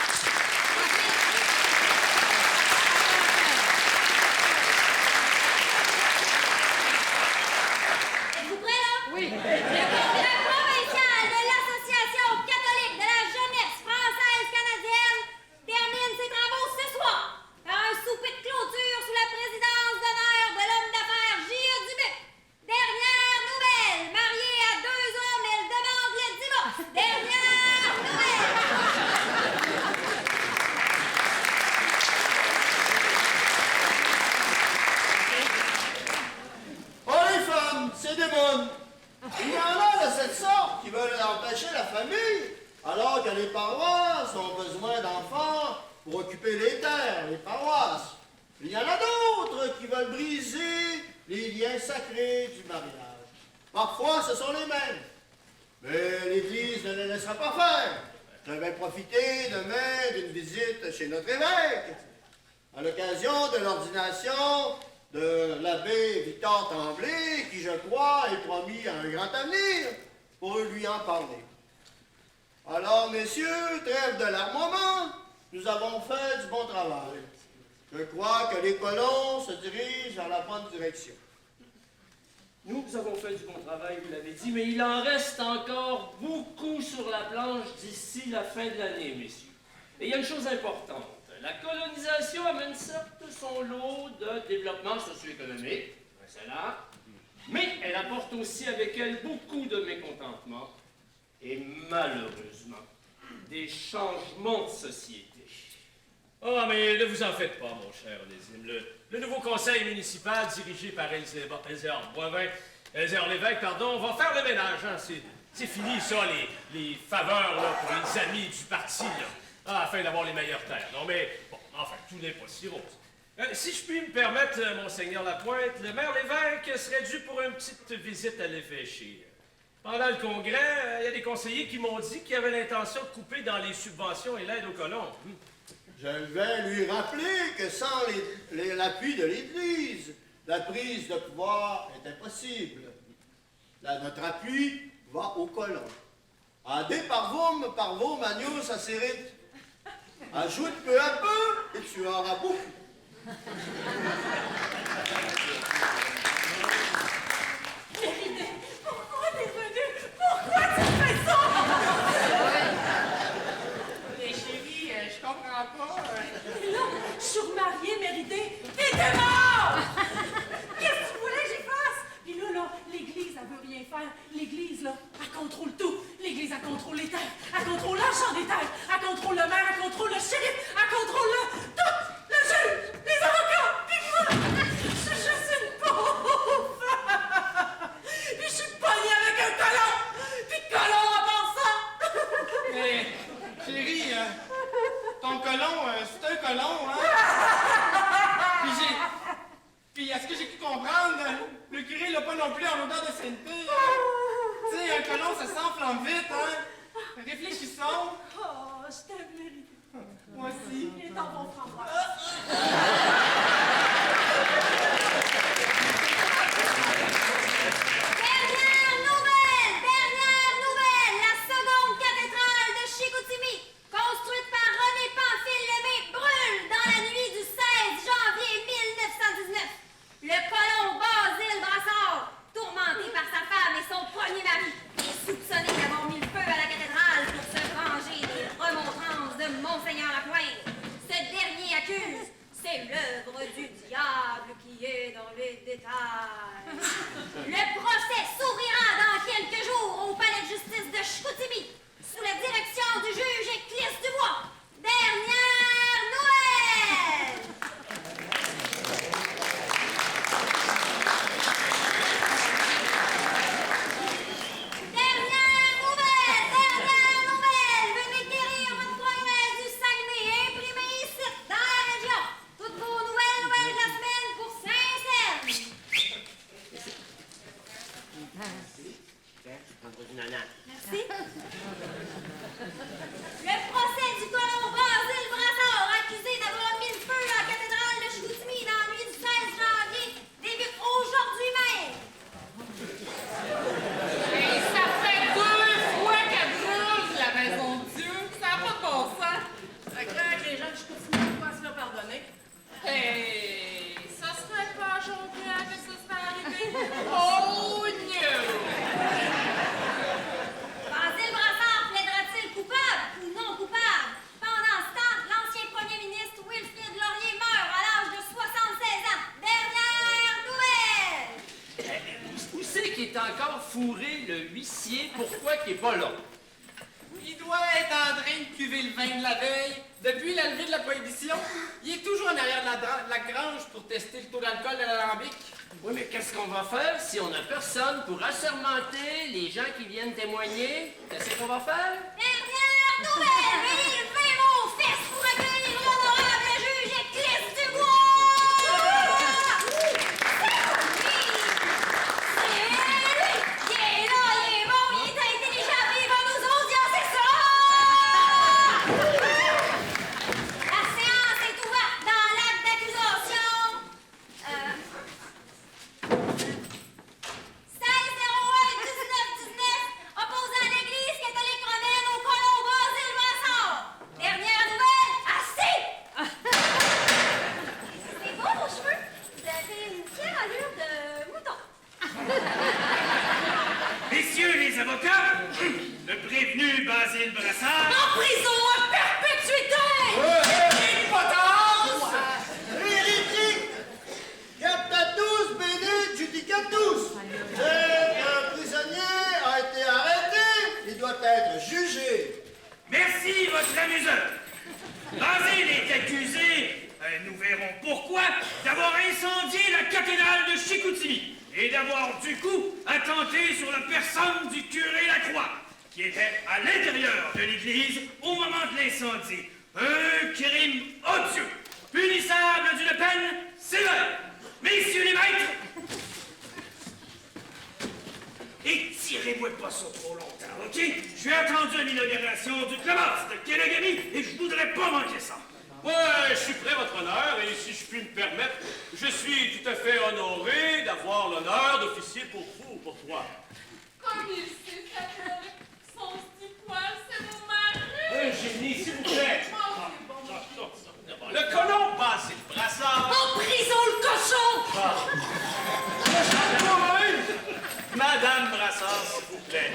Êtes-vous prêts, là? Oui. Le congrès provincial de l'Association catholique de la jeunesse française-canadienne termine ses travaux ce soir par un souper de clôture sous la présidence d'honneur de l'homme d'affaires J.E. Dubuc. Dernière nouvelle! Mariée à 2 hommes, elle demande le divorce. Dernière nouvelle! Oh, les femmes, c'est des bonnes. Il y en a de cette sorte qui veulent empêcher la famille, alors que les paroisses ont besoin d'enfants pour occuper les terres, les paroisses. Il y en a d'autres qui veulent briser les liens sacrés du mariage. Parfois, ce sont les mêmes. Mais l'Église ne les laissera pas faire. Je vais profiter demain d'une visite chez notre évêque, à l'occasion de l'ordination de l'abbé Victor Tremblay, qui, je crois, est promis à un grand avenir, pour lui en parler. Alors, messieurs, trêve de larmoiement, nous avons fait du bon travail. Je crois que les colons se dirigent vers la bonne direction. Nous avons fait du bon travail, vous l'avez dit, mais il en reste encore beaucoup sur la planche d'ici la fin de l'année, messieurs. Et il y a une chose importante. La colonisation amène certes son lot de développement socio-économique, excellent, mais elle apporte aussi avec elle beaucoup de mécontentement et malheureusement des changements de société. Oh, mais ne vous en faites pas, mon cher Onésime. Le nouveau conseil municipal, dirigé par Elzéar Lévesque, va faire le ménage. Hein. C'est fini, ça, les faveurs là, pour les amis du parti, là, afin d'avoir les meilleures terres. Non, mais, bon, enfin, tout n'est pas si rose. Si je puis me permettre, Monseigneur Lapointe, le maire Lévesque serait dû pour une petite visite à l'évêché. Pendant le congrès, il y a des conseillers qui m'ont dit qu'ils avaient l'intention de couper dans les subventions et l'aide aux colons. Je vais lui rappeler que sans l'appui de l'Église, la prise de pouvoir est impossible. Notre appui va aux colons. Adé parvum manius asserit. Ajoute peu à peu et tu auras beaucoup. Méridée, pourquoi t'es venue? Pourquoi tu fais ça? Mais chérie, je comprends pas. Et là, je suis remariée, Méridée. T'étais mort! Qu'est-ce que tu voulais que j'y fasse? Puis là, l'Église, elle veut rien faire. L'Église, là, elle contrôle tout. L'Église, elle contrôle les terres. Elle contrôle l'argent des terres. Elle contrôle le maire. Elle contrôle le shérif. Elle contrôle tout. Le juge, les avocats. Puis moi, je suis juste une pauvre femme. Puis je suis pognée avec un colon. Puis colon en pensant. Mais, chérie, ton colon, c'est un colon, hein? Puis est-ce que j'ai pu comprendre? Le curé l'a pas non plus en odeur de sainteté. Tu sais, un colon, ça s'enflamme vite, hein? Réfléchissons. Oh, je t'aime, Méridée. Moi aussi. Il est dans mon framboise. Dernière nouvelle! La seconde cathédrale de Chicoutimi, construite par René Pamphile Lemay, brûle dans la nuit du 16 janvier 1919. Le colon basé Le procès s'ouvrira dans quelques jours au palais de justice de Chicoutimi, sous la direction du juge Éclisse Dubois. Dernière nouvelle! Dernière nouvelle! Venez guérir votre province du Saguenay, imprimé ici, dans la région. Toutes vos nouvelles de la semaine pour Saint-Saëns. Merci. Le procès du colon Basile Brassard, accusé d'avoir mis le feu à la cathédrale de Chicoutimi dans la nuit du 16 janvier, débute aujourd'hui même. Et ça fait 2 fois qu'elle brûle la maison de Dieu. Ça n'a pas de bon sens. Ça craint que les gens de Chicoutimi doivent se faire pardonner. Hey, ça serait pas Jean-Pierre que ça serait arrivé? Oh, no! Basile Brassard plaidera-t-il coupable ou non coupable? Pendant ce temps, l'ancien premier ministre Wilfrid Laurier meurt à l'âge de 76 ans. Dernière nouvelle! Où c'est qu'il est encore fourré, le huissier? Pourquoi qu'il est pas là? Il doit être en train de cuver le vin de la veille. Depuis la levée de la prohibition, il est toujours en arrière de la grange pour tester le taux d'alcool de l'alambic. Oui, mais qu'est-ce qu'on va faire si on n'a personne pour assermenter les gens qui viennent témoigner? Qu'est-ce qu'on va faire? Dernière nouvelle! Élevez vos fesses pour accueillir l'honorable juge Éclisse Dubois! C'est lui! Il est là, il est bon, il est intelligent, il va nous audiencer ça! La séance est ouverte dans l'acte d'accusation. 16-01-19-19, opposant l'Église catholique romaine au colon Basile Brassard. Dernière nouvelle, assez! C'est beau vos cheveux? Vous avez une fière allure de mouton. Messieurs les avocats, le prévenu Basile Brassard... En prison à perpétuité! Hérétique! Captatus bene judicatus! Dès qu'un prisonnier a été arrêté, il doit être jugé. Merci, votre amuseur. Basile est accusé, nous verrons pourquoi, d'avoir incendié la cathédrale de Chicoutimi et d'avoir, du coup, attenté sur la personne du curé Lacroix, qui était à l'intérieur de l'église au moment de l'incendie. Un crime odieux, punissable d'une peine sévère. Messieurs les maîtres, étirez-moi pas ça trop longtemps, OK? J'ai attendu l'inauguration du Clémence de Kenegami et je voudrais pas manquer ça. Ouais, je suis prêt, votre honneur, et si je puis me permettre, je suis tout à fait honoré d'avoir l'honneur d'officier pour vous, pour toi. Comme il sait s'appeler son petit poil, c'est mon mari! Eugénie, s'il vous plaît. Oh, c'est bon. Le colon Basile Brassard. En prison, le cochon! Madame Brassard, s'il vous plaît.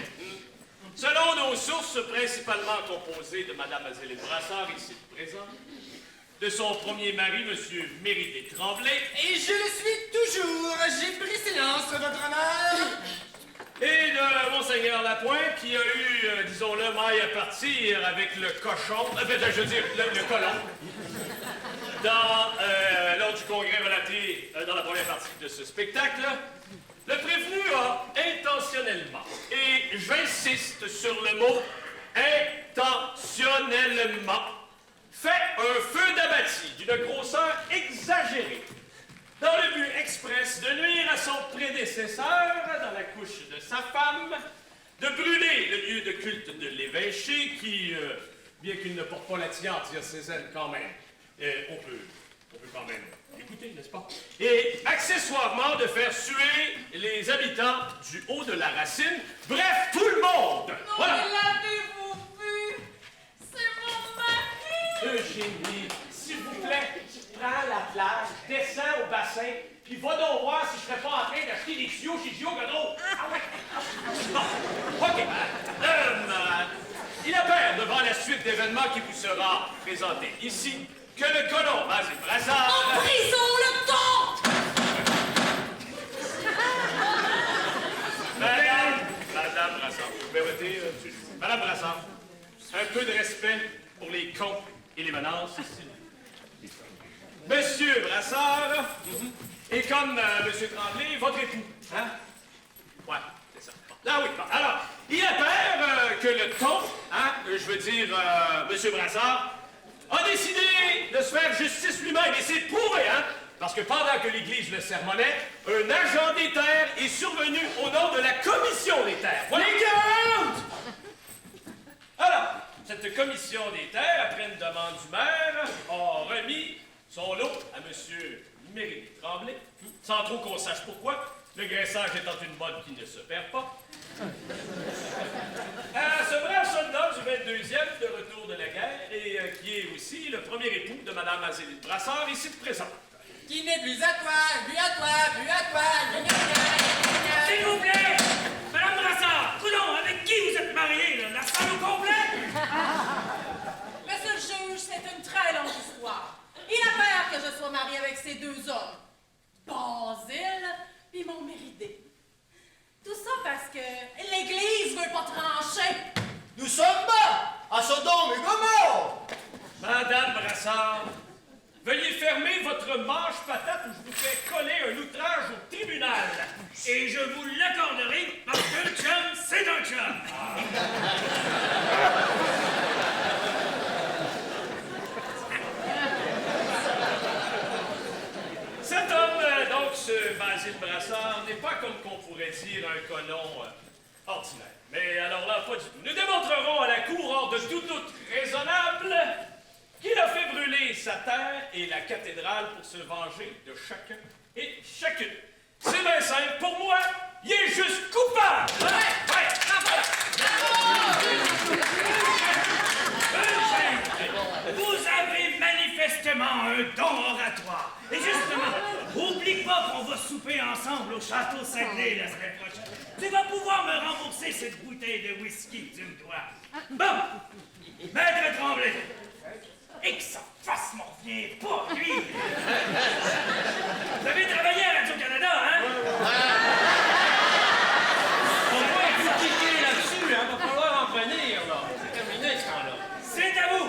Selon nos sources principalement composées de Mademoiselle Brassard, ici présente, de son premier mari, Monsieur Méridé Tremblay, Et je le suis toujours. J'ai pris silence, votre honneur. et de Monseigneur Lapointe, qui a eu, disons-le, maille à partir avec le cochon, je veux dire, le colon, lors du congrès relaté dans la première partie de ce spectacle. Le prévenu a intentionnellement, et j'insiste sur le mot intentionnellement, fait un feu d'abatis d'une grosseur exagérée, dans le but express de nuire à son prédécesseur dans la couche de sa femme, de brûler le lieu de culte de l'évêché qui, bien qu'il ne porte pas la tiare diocésaine quand même, on peut quand même écouter, n'est-ce pas? Et accessoirement de faire suer les habitants du haut de la racine, bref, tout le monde! Non, Voilà. mais l'avez-vous vu? C'est mon mari! Eugénie, s'il vous plaît, prends la plage, descends au bassin, puis va donc voir si je serais pas en train d'acheter des tuyaux chez Gio Godreau. Ah ouais! Bon, OK. Il apparaît devant la suite d'événements qui vous sera présentée ici que le colon Basile Brassard... En prison, le temps! Madame Brassard, un peu de respect pour les cons et les menaces ici. Monsieur Brassard, et comme Monsieur Tremblay, votre époux, hein? Ouais, c'est ça. Ah oui, bon. Alors, il apparaît que le ton, hein, je veux dire, Monsieur Brassard, a décidé de se faire justice lui-même, et c'est prouvé, hein? Parce que pendant que l'Église le sermonnait, un agent des terres est survenu au nom de la Commission des terres. Voilà. Alors, cette Commission des terres, après une demande du maire, a remis son lot à M. Méry Tremblay, sans trop qu'on sache pourquoi, le graissage étant une mode qui ne se perd pas. À ce brave soldat du 22e de retour de la guerre, et qui est aussi le premier époux de Mme Azélie Brassard, ici présente. Qui n'est plus à toi, plus à toi, plus à toi. S'il vous plaît! Madame Brassard, coudonc, avec qui vous êtes mariée, là? La salle au complet? Monsieur le juge, c'est une très longue histoire. Il a peur que je sois mariée avec ces deux hommes. Basile puis mon Méridée. Tout ça parce que l'Église veut pas trancher. Nous sommes bas à Sodome et Gomorrhe. Madame Brassard, veuillez fermer votre manche-patate ou je vous fais coller un outrage au tribunal. Et je vous l'accorderai parce qu'un chum, c'est un chum. Cet homme, donc ce Basile Brassard, n'est pas comme qu'on pourrait dire un colon ordinaire. Mais alors là, pas du tout. Nous démontrerons à la cour, hors de tout doute raisonnable, qu'il a fait brûler sa terre et la cathédrale pour se venger de chacun et chacune. C'est bien simple. Pour moi, il est juste coupable. Ouais. Vous avez manifestement un don oratoire. Et justement, oublie pas qu'on va souper ensemble au Château Saguenay la semaine prochaine. Tu vas pouvoir me rembourser cette bouteille de whisky que tu me dois. Bon, Maître Tremblay, et que sa face m'en revient pas, lui. Vous avez travaillé à Radio-Canada, hein? On va vous quitter là-dessus, hein? Va falloir en venir, là. C'est terminé, ce temps-là. C'est à vous.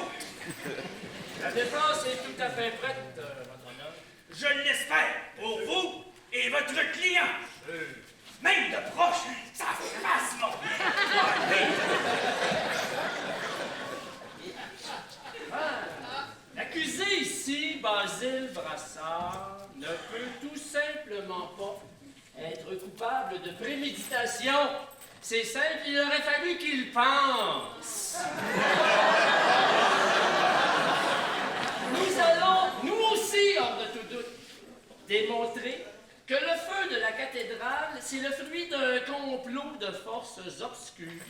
La défense est tout à fait prête, votre honneur. Je l'espère, pour vous et votre client. Même de proche, ça fasse mon L'accusé ici, Basile Brassard, ne peut tout simplement pas être coupable de préméditation. C'est simple, il aurait fallu qu'il pense. Nous allons, nous aussi, hors de tout doute, démontrer que le feu de la cathédrale, c'est le fruit d'un complot de forces obscures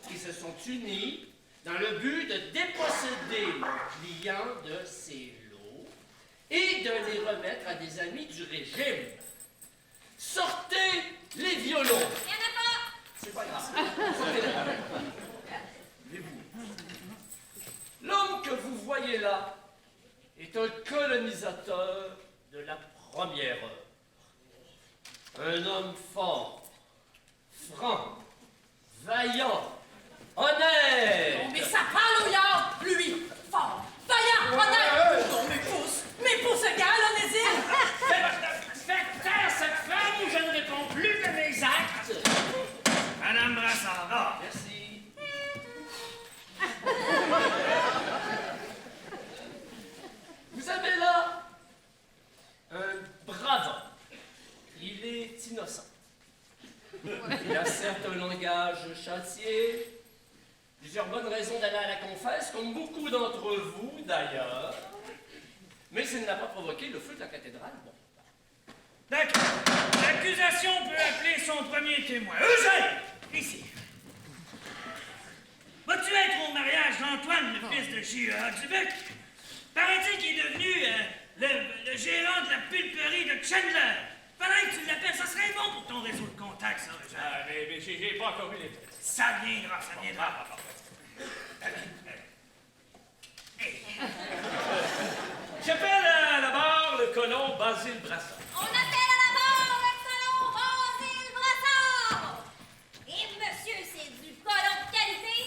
qui se sont unies dans le but de déposséder le client de ses lots et de les remettre à des amis du régime. Sortez les violons! Il y en a pas! C'est pas grave. Sortez-les. L'homme que vous voyez là est un colonisateur de la première heure. Un homme fort, franc, vaillant, honnête. Oh, mais ça parle au yard, lui. Fort, vaillant, honnête. Oh, mes pouces égales, on est dit. Faites taire cette femme ou je ne réponds plus de mes actes. Madame Brassard. Ah, merci. Vous avez là un brave homme. Il est innocent. Il a certes un langage châtié, plusieurs bonnes raisons d'aller à la confesse, comme beaucoup d'entre vous d'ailleurs, mais il n'a pas provoqué le feu de la cathédrale. Bon. D'accord. L'accusation peut appeler son premier témoin. Eugène! Ici. Vas-tu être au mariage d'Antoine, le fils de J.E.A. Dubuc? Paraît-il qu'il est devenu le gérant de la pulperie de Chandler. Fallait que tu l'appelles, ça serait bon pour ton réseau de contacts, ça, Eugène. Ah, mais j'ai pas encore eu les textes. Ça viendra, ça viendra. J'appelle à la barre le colon Basile Brassard. On appelle à la mort le colon Basile Brassard! Et monsieur, c'est du colon de qualité,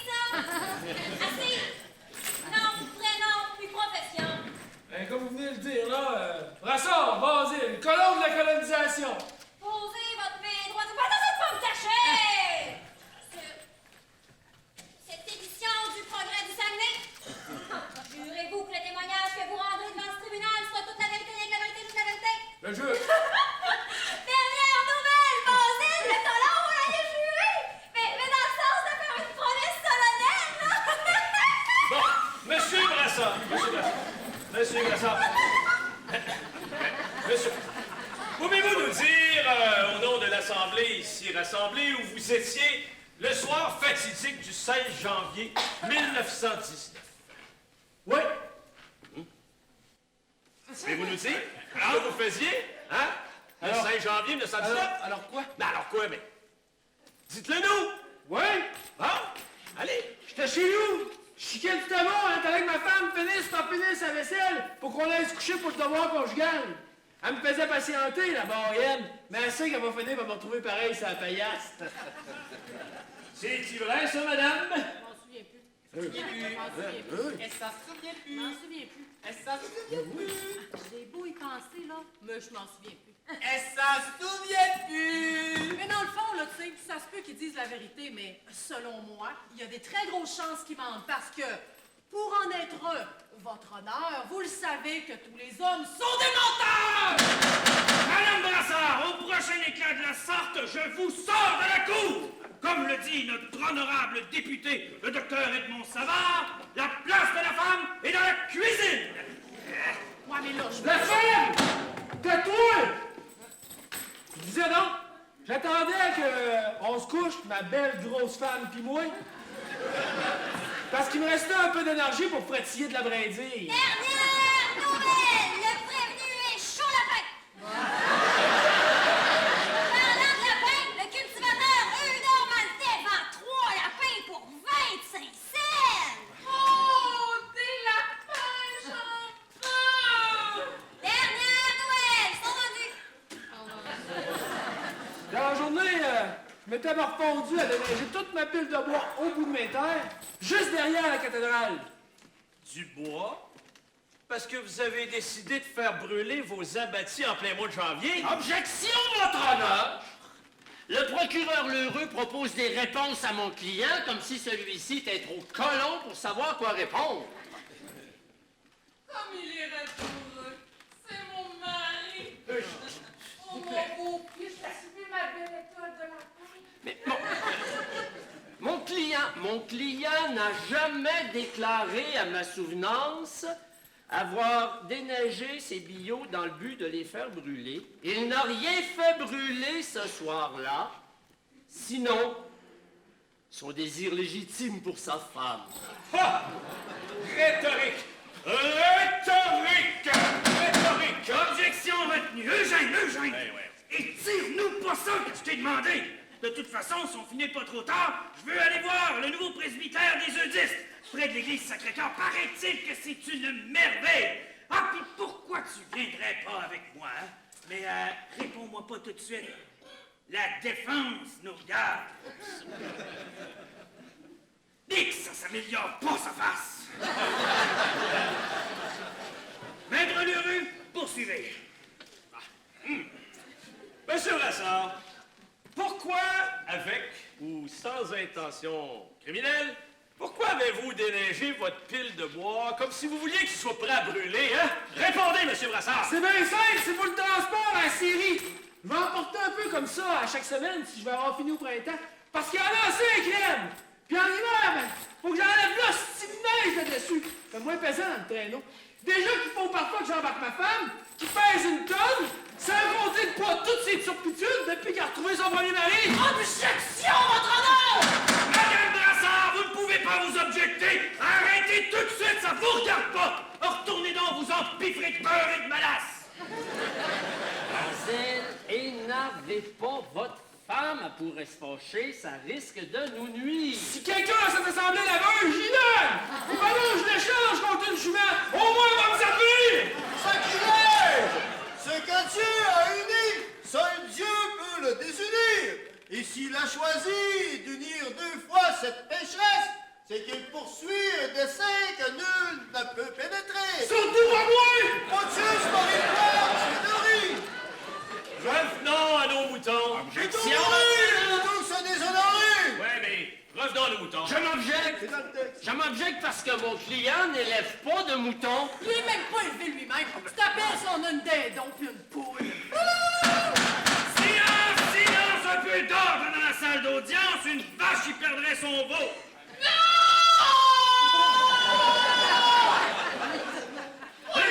Monsieur Brassard. Monsieur, pouvez-vous nous dire, au nom de l'Assemblée ici rassemblée, où vous étiez le soir fatidique du 16 janvier 1919? Oui. Pouvez-vous nous dire ce que vous faisiez, hein? Le 16 janvier 1919? Alors quoi? Ben alors quoi, mais... Dites-le nous! Oui. Bon, allez! J'étais chez nous. Je chiquais tout avant, on attendait que ma femme finisse par finir sa vaisselle pour qu'on aille se coucher pour le devoir conjugal. Elle me faisait patienter, la barrienne, mais elle sait qu'elle va finir par me retrouver pareil sur la paillasse. C'est-tu vrai, ça, madame? Je m'en souviens plus. Elle s'en souvient plus. Je m'en souviens plus. Elle s'en souvient plus. J'ai beau y penser, là, mais je m'en souviens plus. Elle s'en souvient plus. Mais dans le fond, là, tu sais, ça se peut qu'ils disent la vérité, mais selon moi, il y a des très grosses chances qu'ils mentent parce que, pour en être un, votre honneur, vous le savez que tous les hommes sont des menteurs! Madame Brassard, au prochain éclat de la sorte, je vous sors de la cour! Comme le dit notre honorable député, le docteur Edmond Savard, la place de la femme est dans la cuisine! Ouais, mais là, je... La femme! Tais-toi! Je disais donc, j'attendais qu'on se couche, ma belle grosse femme pis moi. Parce qu'il me restait un peu d'énergie pour frétiller de la brindille. Dernière nouvelle! Le prévenu est chaud lapin! Parlant de lapin, le cultivateur Eudore Maltais vend 3 lapins pour 25 cents! Oh, des lapins, j'en veux! Dernière nouvelle! Sont vendus! Dans la journée, je m'étais refondu à déneiger toute ma pile de bois au bout de mes terres, juste derrière la cathédrale. Du bois? Parce que vous avez décidé de faire brûler vos abattis en plein mois de janvier? Objection, votre honneur! Le procureur Lheureux propose des réponses à mon client comme si celui-ci était trop colon pour savoir quoi répondre. Comme il est ratoureux. C'est mon mari. Oh, mon beau pied, je t'ai suivi ma belle étoile de lapin. Mais mon client n'a jamais déclaré à ma souvenance avoir déneigé ses billots dans le but de les faire brûler. Il n'a rien fait brûler ce soir-là, sinon son désir légitime pour sa femme. Ha! Rhétorique! Rhétorique! Rhétorique! Objection retenue! Eugène! Étire-nous pas ça que tu t'es demandé! De toute façon, si on finit pas trop tard, je veux aller voir le nouveau presbytère des Eudistes, près de l'église Sacré-Cœur. Paraît-il que c'est une merveille! Ah, puis pourquoi tu viendrais pas avec moi, hein? Mais réponds-moi pas tout de suite. La défense nous regarde. Dis que ça s'améliore pas sa face! Maître Lheureux, poursuivez. Monsieur Brassard, pourquoi, avec ou sans intention criminelle, pourquoi avez-vous déneigé votre pile de bois comme si vous vouliez qu'il soit prêt à brûler, hein? Répondez, monsieur Brassard! C'est bien simple, c'est pour le transport à la Syrie. Je vais en porter un peu comme ça à chaque semaine si je vais avoir fini au printemps. Parce qu'il y en a assez, crème! Puis en hiver, ben, faut que j'enlève là ce petit neige là-dessus. C'est moins pesant dans le traîneau. Déjà qu'il faut parfois que j'embarque ma femme, qui pèse 1 tonne, sans compter le poids de toutes ses turpitudes depuis qu'elle a retrouvé son premier mari. Objection, votre honneur! Madame Brassard, vous ne pouvez pas vous objecter! Arrêtez tout de suite, ça vous regarde pas! Retournez donc vous empiffrer de beurre et de malasse! Mademoiselle, énervez pas votre femme, elle pourrait se fâcher, ça risque de nous nuire. Si quelqu'un à cette assemblée la veut, j'y donne! Ou alors je l'échange contre une jumelle, au moins elle va me servir! Sacrilège! Ce que Dieu a uni, seul Dieu peut le désunir. Et s'il a choisi d'unir 2 fois cette pécheresse, c'est qu'il poursuit un dessein que nul ne peut pénétrer. Surtout pas moi! Pontius Moritoire, c'est de rire. Revenons à nos moutons. Objection! Nous se déshonorer. Ouais, mais revenons à nos moutons. Je m'objecte parce que mon client n'élève pas de moutons. Il est même pas élevé lui-même. Tu t'appelles si on a une dindon puis une poule. Silence! Silence! Un peu d'ordre dans la salle d'audience! Une vache y perdrait son veau! Le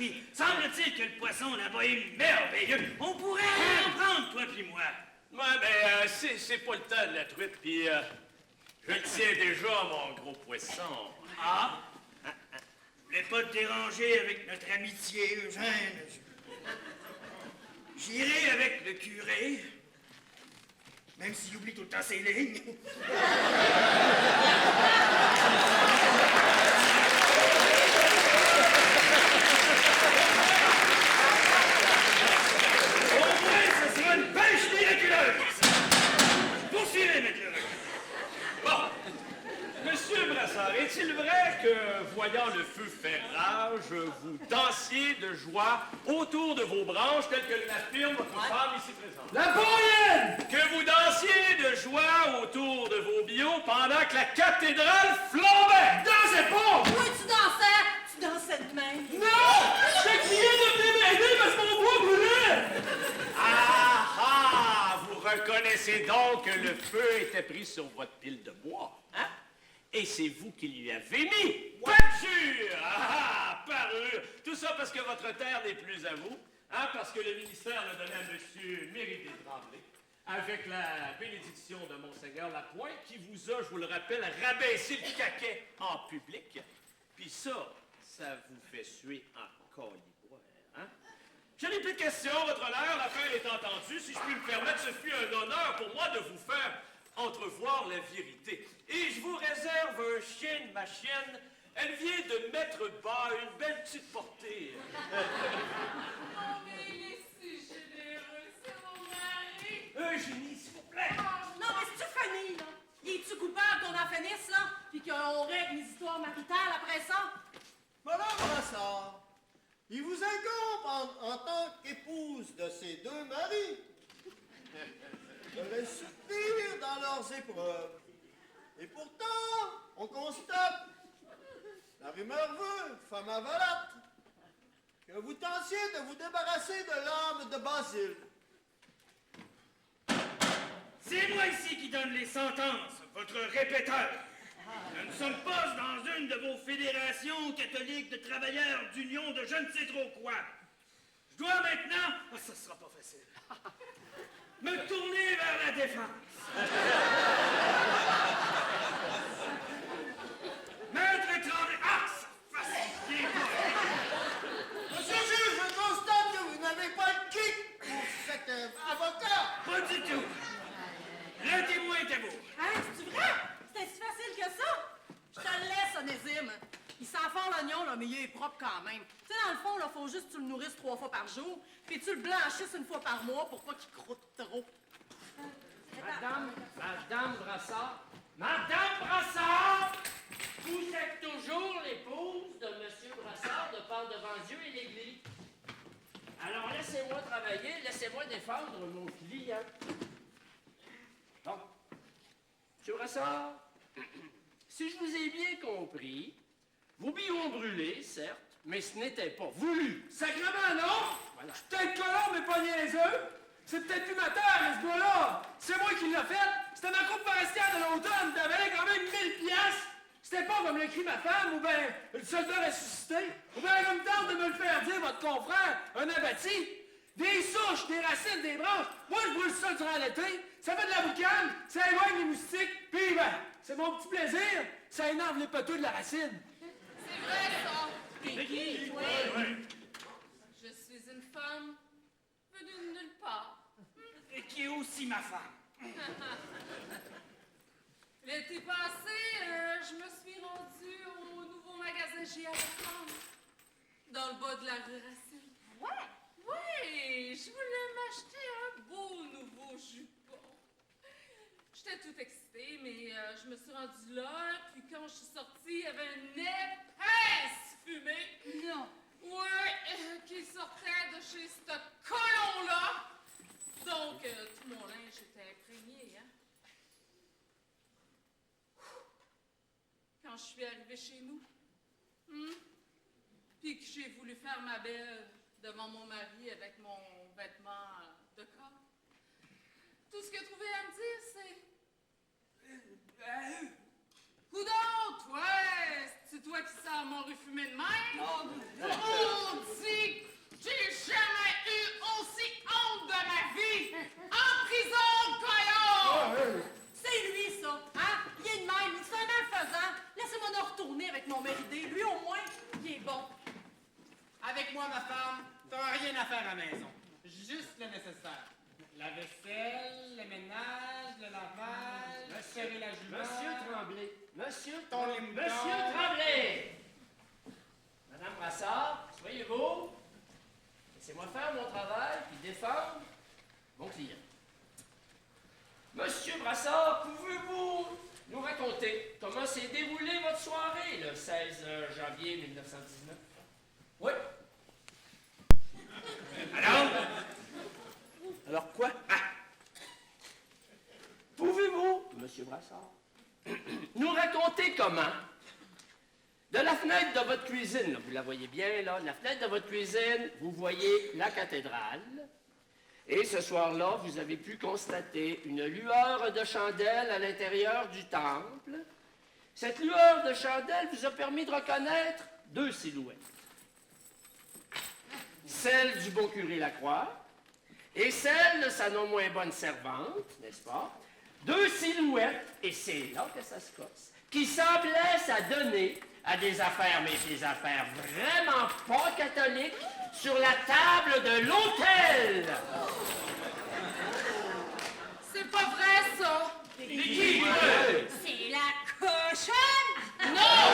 Puis, semble-t-il que le poisson là-bas est merveilleux. On pourrait aller en prendre, toi puis moi. Ouais, ben, c'est pas le temps de la truite, puis je le tiens déjà, mon gros poisson. Ah? Je voulais pas te déranger avec notre amitié, Eugène. J'irai avec le curé, même s'il oublie tout le temps ses lignes. Au moins, ce sera une pêche miraculeuse! Poursuivez, maître Leroy. Bon, Monsieur Brassard, est-il vrai que, voyant le feu faire rage, vous dansiez de joie autour de vos branches, telles que l'affirme votre femme ici présente? La bourrienne! Que vous dansiez de joie autour de vos bios pendant que la cathédrale flambait? Dansez pas! Oui, tu dansais! Tu dansais de même! Non! J'ai crié de venir m'aider parce que mon bois brûlait! Ah! Vous reconnaissez donc que le feu était pris sur votre pile de bois, hein? Et c'est vous qui lui avez mis. Voiture! Ah! Parure! Tout ça parce que votre terre n'est plus à vous, hein? Parce que le ministère l'a donné à monsieur Méridée Tremblay, avec la bénédiction de Monseigneur Lapointe, qui vous a, je vous le rappelle, rabaissé le caquet en public. Puis ça vous fait suer en coliboire, hein? Je n'ai plus de questions, votre honneur, l'affaire est entendue. Si je puis me permettre, ce fut un honneur pour moi de vous faire entrevoir la vérité. Et je vous réserve un chien de ma chienne. Elle vient de mettre bas une belle petite portée. Oh, mais il est si généreux, c'est mon mari. Eugénie, s'il vous plaît. Non, mais c'est-tu funny, là? Es-tu coupable qu'on en finisse, là? Puis qu'on règle les histoires maritales après ça? Madame Brassard, il vous incombe en tant qu'épouse de ces deux maris de les soutenir dans leurs épreuves. Et pourtant, on constate, la rumeur veut, femme avalate, que vous tentiez de vous débarrasser de l'âme de Basile. C'est moi ici qui donne les sentences, votre répéteur. Nous ne sommes pas dans une de vos fédérations catholiques de travailleurs d'union de je ne sais trop quoi. Je dois maintenant, ça sera pas facile, me tourner vers la défense. Maître Tremblay, ça facilite pas. Monsieur le juge, je constate que vous n'avez pas le kick pour cet avocat. Pas du tout. Le témoin est à vous. Hein, c'est vrai? C'était si facile que ça? Je te le laisse, Onésime. Il sent fort l'oignon, là, mais il est propre quand même. Tu sais, dans le fond, là, faut juste que tu le nourrisses 3 fois par jour, puis tu le blanchisses 1 fois par mois pour pas qu'il croûte trop. Madame Brassard, Madame Brassard, vous êtes toujours l'épouse de Monsieur Brassard de par devant Dieu et l'Église. Alors laissez-moi travailler, laissez-moi défendre mon client. Bon. Monsieur Brassard, si je vous ai bien compris, vos billes ont brûlé, certes, mais ce n'était pas voulu. Sacrement, non? Voilà. Je suis peut-être colon, mais pas niaiseux. C'est peut-être plus ma terre, mais ce gars-là, c'est moi qui l'ai fait. C'était ma coupe forestière de l'automne, ça valait quand même 1000 piastres. C'était pas comme l'écrit ma femme, ou bien le soldat ressuscité, ou bien comme tente de me le faire dire votre confrère, un abattis. Des souches, des racines, des branches. Moi, je brûle ça durant l'été. Ça fait de la boucane, ça éloigne les moustiques, puis ben, c'est mon petit plaisir. Ça énerve les peteux de la racine. C'est vrai, ça. Oui. Je suis une femme venue de nulle part. Et qui est aussi ma femme. L'été passé, je me suis rendue au nouveau magasin J.A. dans le bas de la rue Racine. Ouais? Oui, je voulais m'acheter un beau nouveau jupon. J'étais toute excitée, mais je me suis rendue là, puis quand je suis sortie, il y avait une épaisse fumée. Non. Ouais, qui sortait de chez ce colon-là. Donc, tout mon linge était imprégné, hein. Quand je suis arrivée chez nous, puis que j'ai voulu faire ma belle devant mon mari avec mon vêtement de corps, tout ce qu'il a trouvé à me dire, c'est... Coudonc, toi! C'est toi qui sors mon refumé de même? Oh, à faire à la maison. Juste le nécessaire. La vaisselle, le ménage, le lavage, serrer la jument. Monsieur Tremblay, Monsieur Monsieur Tremblay! Madame Brassard, soyez-vous. Laissez-moi faire mon travail puis défendre mon client. Monsieur Brassard, pouvez-vous nous raconter comment s'est déroulée votre soirée le 16 janvier 1919? Oui. Alors quoi? Pouvez-vous, Monsieur Brassard, nous raconter comment, de la fenêtre de votre cuisine, là, vous la voyez bien, là, de la fenêtre de votre cuisine, vous voyez la cathédrale, et ce soir-là, vous avez pu constater une lueur de chandelle à l'intérieur du temple. Cette lueur de chandelle vous a permis de reconnaître deux silhouettes. Celle du bon curé Lacroix et celle de sa non moins bonne servante, n'est-ce pas? Deux silhouettes, et c'est là que ça se corse, qui semblaient s'adonner à des affaires, mais des affaires vraiment pas catholiques, sur la table de l'hôtel. C'est pas vrai, ça! C'est qui? C'est la cochonne! Non!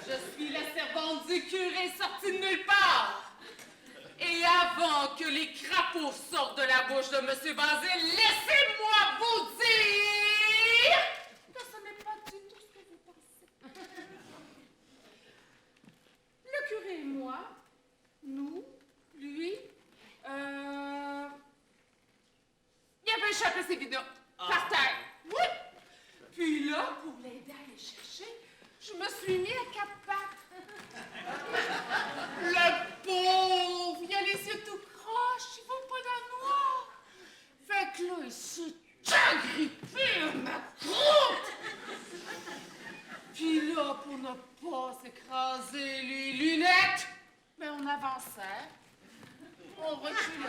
Je suis la servante du curé sortie de nulle part. Et avant que les crapauds sortent de la bouche de M. Basile, laissez-moi vous dire que ce n'est pas du tout ce que vous pensez. Le curé et moi, nous, lui, il avait échappé ses vidanges par terre. Oui! Puis là, pour l'aider à les chercher, je me suis mis à quatre pattes. Le pauvre, il a les yeux tout croches, il vaut pas dans le noir. Fait que là, il s'est agrippé à ma croûte. Puis là, pour ne pas s'écraser les lunettes, ben on avançait. On reculait.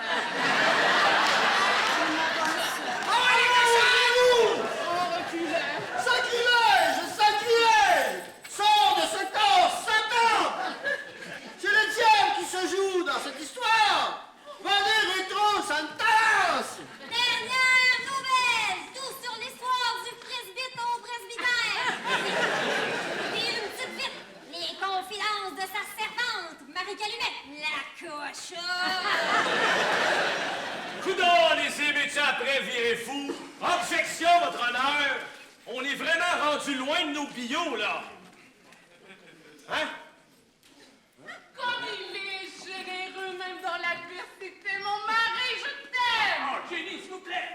On avançait. On reculait. Sacrilège! Sacrilège! Sors de ce corps, Satan! C'est le diable qui se joue dans cette histoire! Venez rétro, Santas! Dernière nouvelle! Tout sur l'histoire du presbyte au presbytère! Et une petite vite! Les confidences de sa servante, Marie Calumet, la cochonne! Coudon, les émétiers après virer fou! Objection, votre honneur! On est vraiment rendu loin de nos billots, là! Hein? Comme il est généreux, même dans l'adversité, mon mari, je t'aime! Oh, Jenny, s'il vous plaît!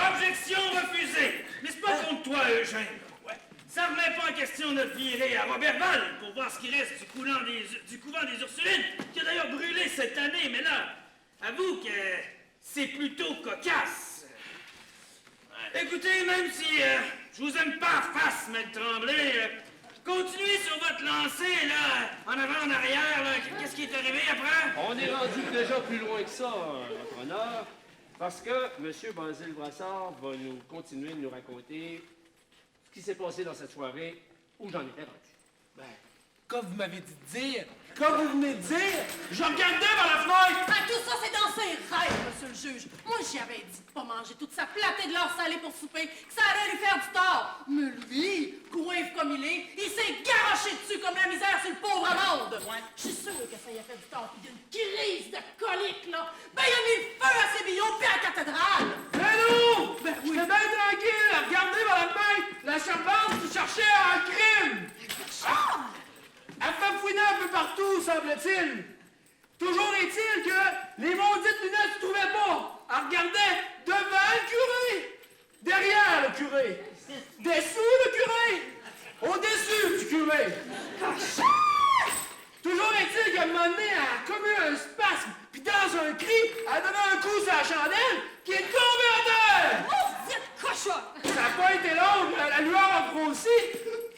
Objection refusée! Mais c'est pas contre toi, Eugène. Ouais. Ça remet pas en question de virer à Robertval pour voir ce qui reste du couvent des Ursulines, qui a d'ailleurs brûlé cette année, mais là, avoue que c'est plutôt cocasse. Écoutez, même si je vous aime pas en face, Maître Tremblay, continuez sur votre lancée, là, en avant, en arrière, là. Qu'est-ce qui est arrivé après? On est rendu déjà plus loin que ça, votre honneur, parce que M. Basile Brassard va nous continuer de nous raconter ce qui s'est passé dans cette soirée où j'en étais rendu. Ben, comme vous m'avez dit de dire, comme vous venez de dire, je regardais par la fenêtre! Ah, tout ça, c'est dans ses rêves, monsieur le juge. Moi, j'y avais dit de pas manger toute sa platée de l'or salé pour souper, que ça allait lui faire du tort. Mais lui, coiffé comme il est, il s'est garoché dessus comme la misère sur le pauvre monde. Je suis sûre que ça y a fait du tort. Puis il y a une crise de colique, là. Ben, il a mis le feu à ses billots puis à la cathédrale. Mais non! Ben oui. J'étais bien tranquille à regarder par la fenêtre la servante qui cherchait un crime! Elle fait fouiner un peu partout, semble-t-il. Toujours est-il que les maudites lunettes ne se trouvaient pas. Elle regardait devant le curé, derrière le curé, dessous le curé, au-dessus du curé. Toujours est-il qu'à un moment donné, elle a commis un spasme, puis dans un cri, elle a donné un coup sur la chandelle qui est tombée à terre. Maudite cochonne! Ça n'a pas été long, la lueur a grossi.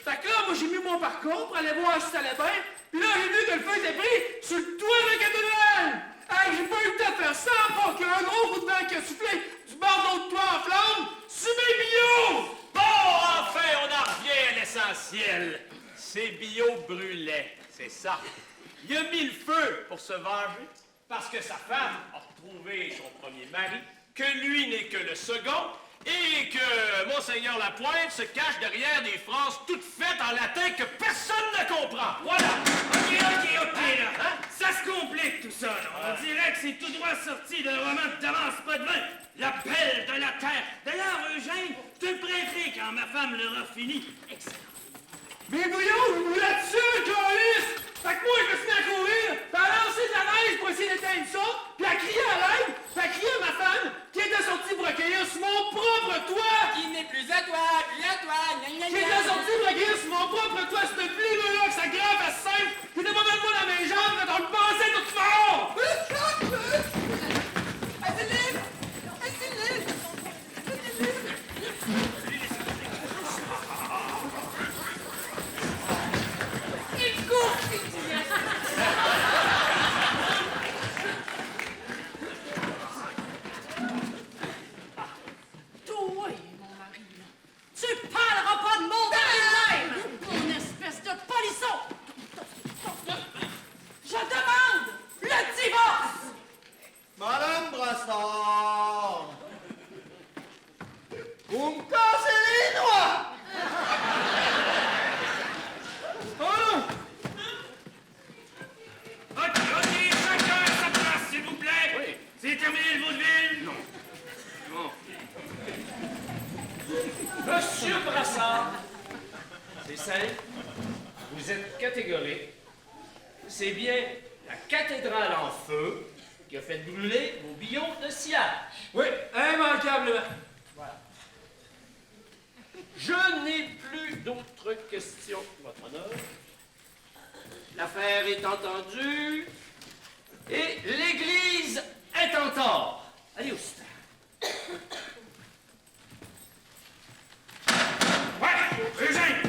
Fait que là, moi, j'ai mis mon parcours pour aller voir si ça allait bien. Puis là, j'ai vu que le feu était pris sur le toit de la cathédrale. Hey, j'ai pas eu le temps de faire ça, pour qu'il y a un gros coup de vent qui a soufflé du bord de l'autre toit en flamme sur mes billots. Bon, enfin, on en revient à l'essentiel. C'est bio brûlait, c'est ça. Il a mis le feu pour se venger parce que sa femme a retrouvé son premier mari, que lui n'est que le second, et que Monseigneur Lapointe se cache derrière des phrases toutes faites en latin que personne ne comprend. Voilà. OK, là. Ça se complique, tout ça, là. On dirait que c'est tout droit sorti d'un roman de Damas Potvin. L'appel de la terre. D'ailleurs, Eugène, je te le prêterai quand ma femme l'aura fini. Excellent. Mais voyons, vous là-dessus, Calice! Fait que moi, je me suis mis à courir, puis à lancer de la neige pour essayer d'éteindre ça, puis à crier à l'aide, puis à crier à ma femme, qui était sortie pour accueillir sur mon propre toit! Qui n'est plus à toi, plus à toi, gna gna Qui était sortie pour accueillir sur mon propre toit, cette fille-là, que sa grave à 5, qui était pas même pas dans mes jambes quand on le pensait tout fort! Toi, mon mari, là, tu parleras pas de mon mari de même! Mon espèce de polisson! Je demande le divorce! Madame Brassard! Vous me cassez les doigts! Oh! OK, chacun à sa place, s'il vous plaît. Oui. C'est terminé le vaudeville? Non. Monsieur Brassard, c'est simple, vous êtes catégorique. C'est bien la cathédrale en feu qui a fait brûler vos billons de sillage. Oui, immanquablement. Voilà. Je n'ai plus d'autres questions, votre honneur. L'affaire est entendue et l'Église est en tort. Allez au stade. Ouais, Eugène!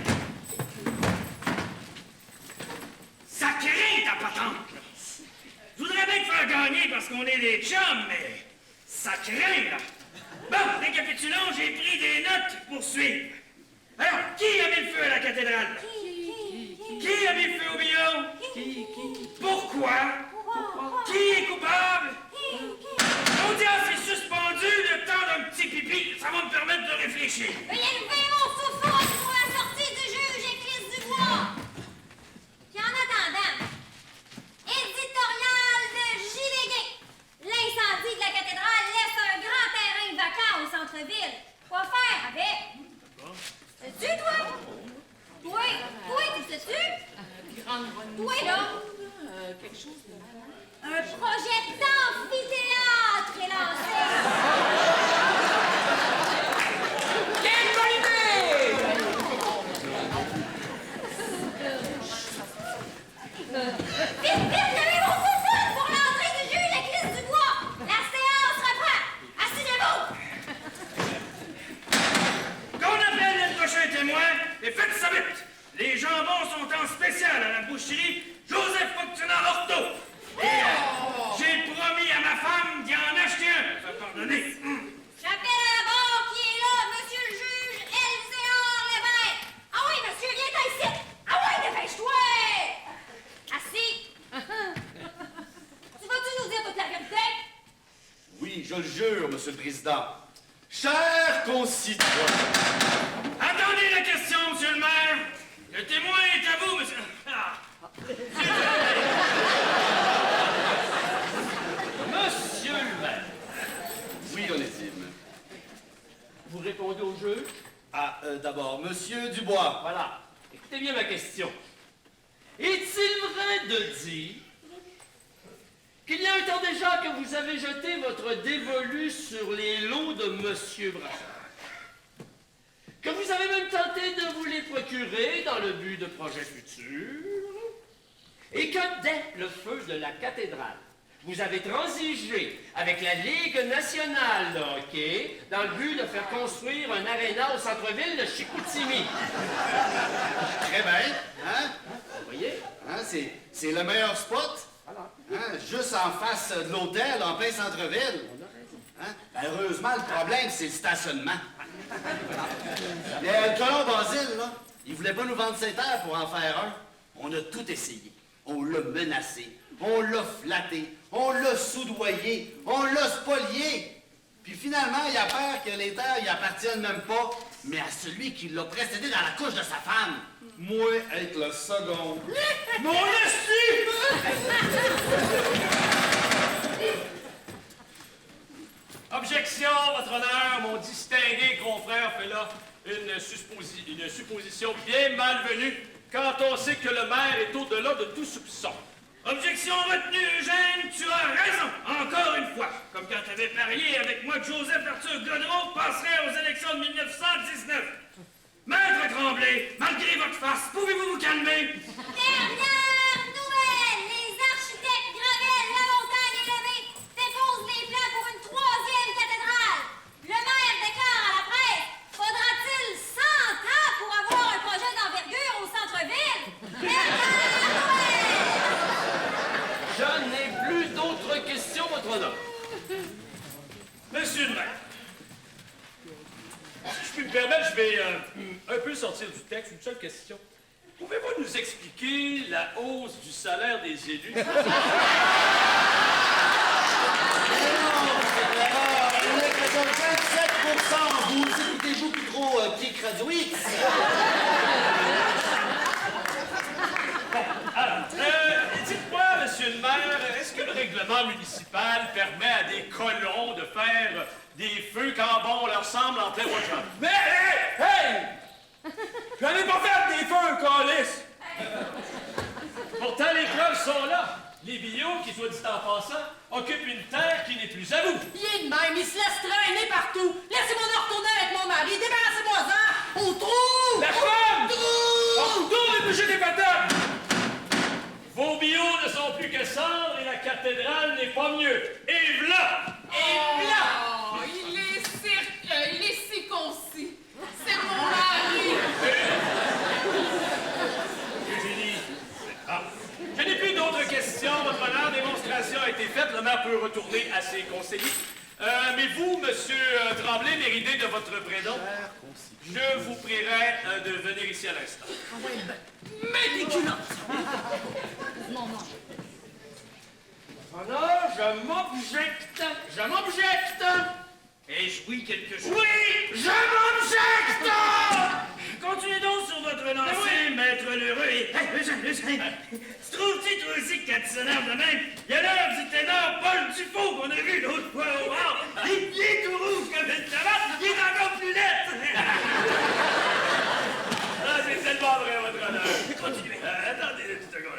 Ça craint ta patente, là. Je voudrais bien te faire gagner parce qu'on est des chums, mais ça craint, là. Bon, récapitulons, j'ai pris des notes pour suivre. Alors, qui a mis le feu à la cathédrale? Qui a mis le feu au billon? Pourquoi? Qui est coupable? L'audience est suspendue le temps d'un petit pipi. Ça va me permettre de réfléchir. Veuillez lever mon souffle pour la sortie du juge Éclisse Dubois. Puis en attendant, éditorial de Giléguin. L'incendie de la cathédrale laisse un grand terrain vacant au centre-ville. Quoi faire avec? Sais-tu, toi? Toi, tu sais-tu? Toi, là? Quelque chose de... Un projet d'amphithéâtre est lancé. Quelle bonne idée! Vite, levez vos souffles pour l'entrée du juge Éclisse Dubois. La séance reprend. Asseyez-vous. Qu'on appelle le prochain témoin et faites ça vite. Les jambons sont en spécial à la boucherie Joseph Fortunat Orto. Et j'ai promis à ma femme d'y en acheter un. Ça pardonner. J'appelle à la barre qui est là, monsieur le juge Elzéar Lévesque. Ah oui, monsieur, viens ici. Ah oui, dépêche-toi. Assis. Tu vas-tu nous dire toute la vérité? Oui, je le jure, Monsieur le Président. Chers concitoyens. Attendez la question, monsieur le maire. Le témoin est à vous, monsieur. Ah. Monsieur le maire, Oui, Onésime. vous répondez au juge? Ah, d'abord, Monsieur Dubois. Voilà. Écoutez bien ma question. Est-il vrai de dire qu'il y a un temps déjà que vous avez jeté votre dévolu sur les lots de Monsieur Brassard? Que vous avez même tenté de vous les procurer dans le but de projets futurs? Et que dès le feu de la cathédrale, vous avez transigé avec la Ligue nationale de hockey dans le but de faire construire un aréna au centre-ville de Chicoutimi? Très bien. Hein? Vous voyez? Hein, c'est le meilleur spot. Voilà. Hein? Juste en face de l'hôtel, en plein centre-ville. Hein? Heureusement, le problème, c'est le stationnement. Mais le colon Basile, là, Il voulait pas nous vendre ses terres pour en faire un. On a tout essayé. On l'a menacé, on l'a flatté, on l'a soudoyé, on l'a spolié. Puis finalement, il a peur que les terres y appartiennent même pas, mais à celui qui l'a précédé dans la couche de sa femme. Moi, être le second. Mon esti! Objection, votre honneur, mon distingué confrère fait là une supposition bien malvenue quand on sait que le maire est au-delà de tout soupçon. Objection retenue, Eugène, tu as raison, encore une fois. Comme quand tu avais parié avec moi que Joseph Arthur Godreau passerait aux élections de 1919. Maître Tremblay, malgré votre farce, pouvez-vous vous calmer? Dernière nouvelle! Les architectes Gravel, Lamontagne et Levé déposent les plans pour une 3e cathédrale. Le maire déclare à la presse: faudra-t-il 100 ans pour avoir un projet d'envergure au centre-ville? Dernière nouvelle! Je n'ai plus d'autres questions, votre honneur. Monsieur le maire, si je puis me permettre, je vais un peu sortir du texte. Une seule question. Pouvez-vous nous expliquer la hausse du salaire des élus? Il n'est que de 27%. Vous écoutez beaucoup trop Kick Radio X. Alors, dites-moi, monsieur le maire, est-ce que le règlement municipal permet à des colons de faire des feux quand bon leur semble en plein jour? Mais, hey! J'allais pas faire des feux, calice! Pourtant, les preuves sont là. Les billots, qui soit dit en passant, occupent une terre qui n'est plus à vous. Il est de même, il se laisse traîner partout. Laissez-moi en retourner avec mon mari, débarrassez-moi-en. Au trou! La femme! Trou! Retourne éplucher des patates! Vos billots ne sont plus que cendres et la cathédrale n'est pas mieux. Et v'là! Et là! Il est si concis. C'est mon mari. Eugénie. Ah. Je n'ai plus d'autres questions. Votre honneur, démonstration a été faite. Le maire peut retourner à ses conseillers. Mais vous, monsieur Tremblay, méritez de votre prénom. Je vous prierai de venir ici à l'instant. Mais des culottes! Non, non. Honneur, je m'objecte. Je m'objecte. Ai-je oui quelque chose? Oui, je m'objecte! Continuez donc sur votre lancée, maître Lheureux. Et, Eugène, trouves-tu toi aussi que quand tu s'énerves de même, il y a l'heure du ténor Paul Dufault qu'on a vu l'autre fois au bar. Il est tout rouge comme une tomate, il est encore plus laid. Ah, c'est tellement vrai, votre honneur. Continuez. Attendez une petite seconde.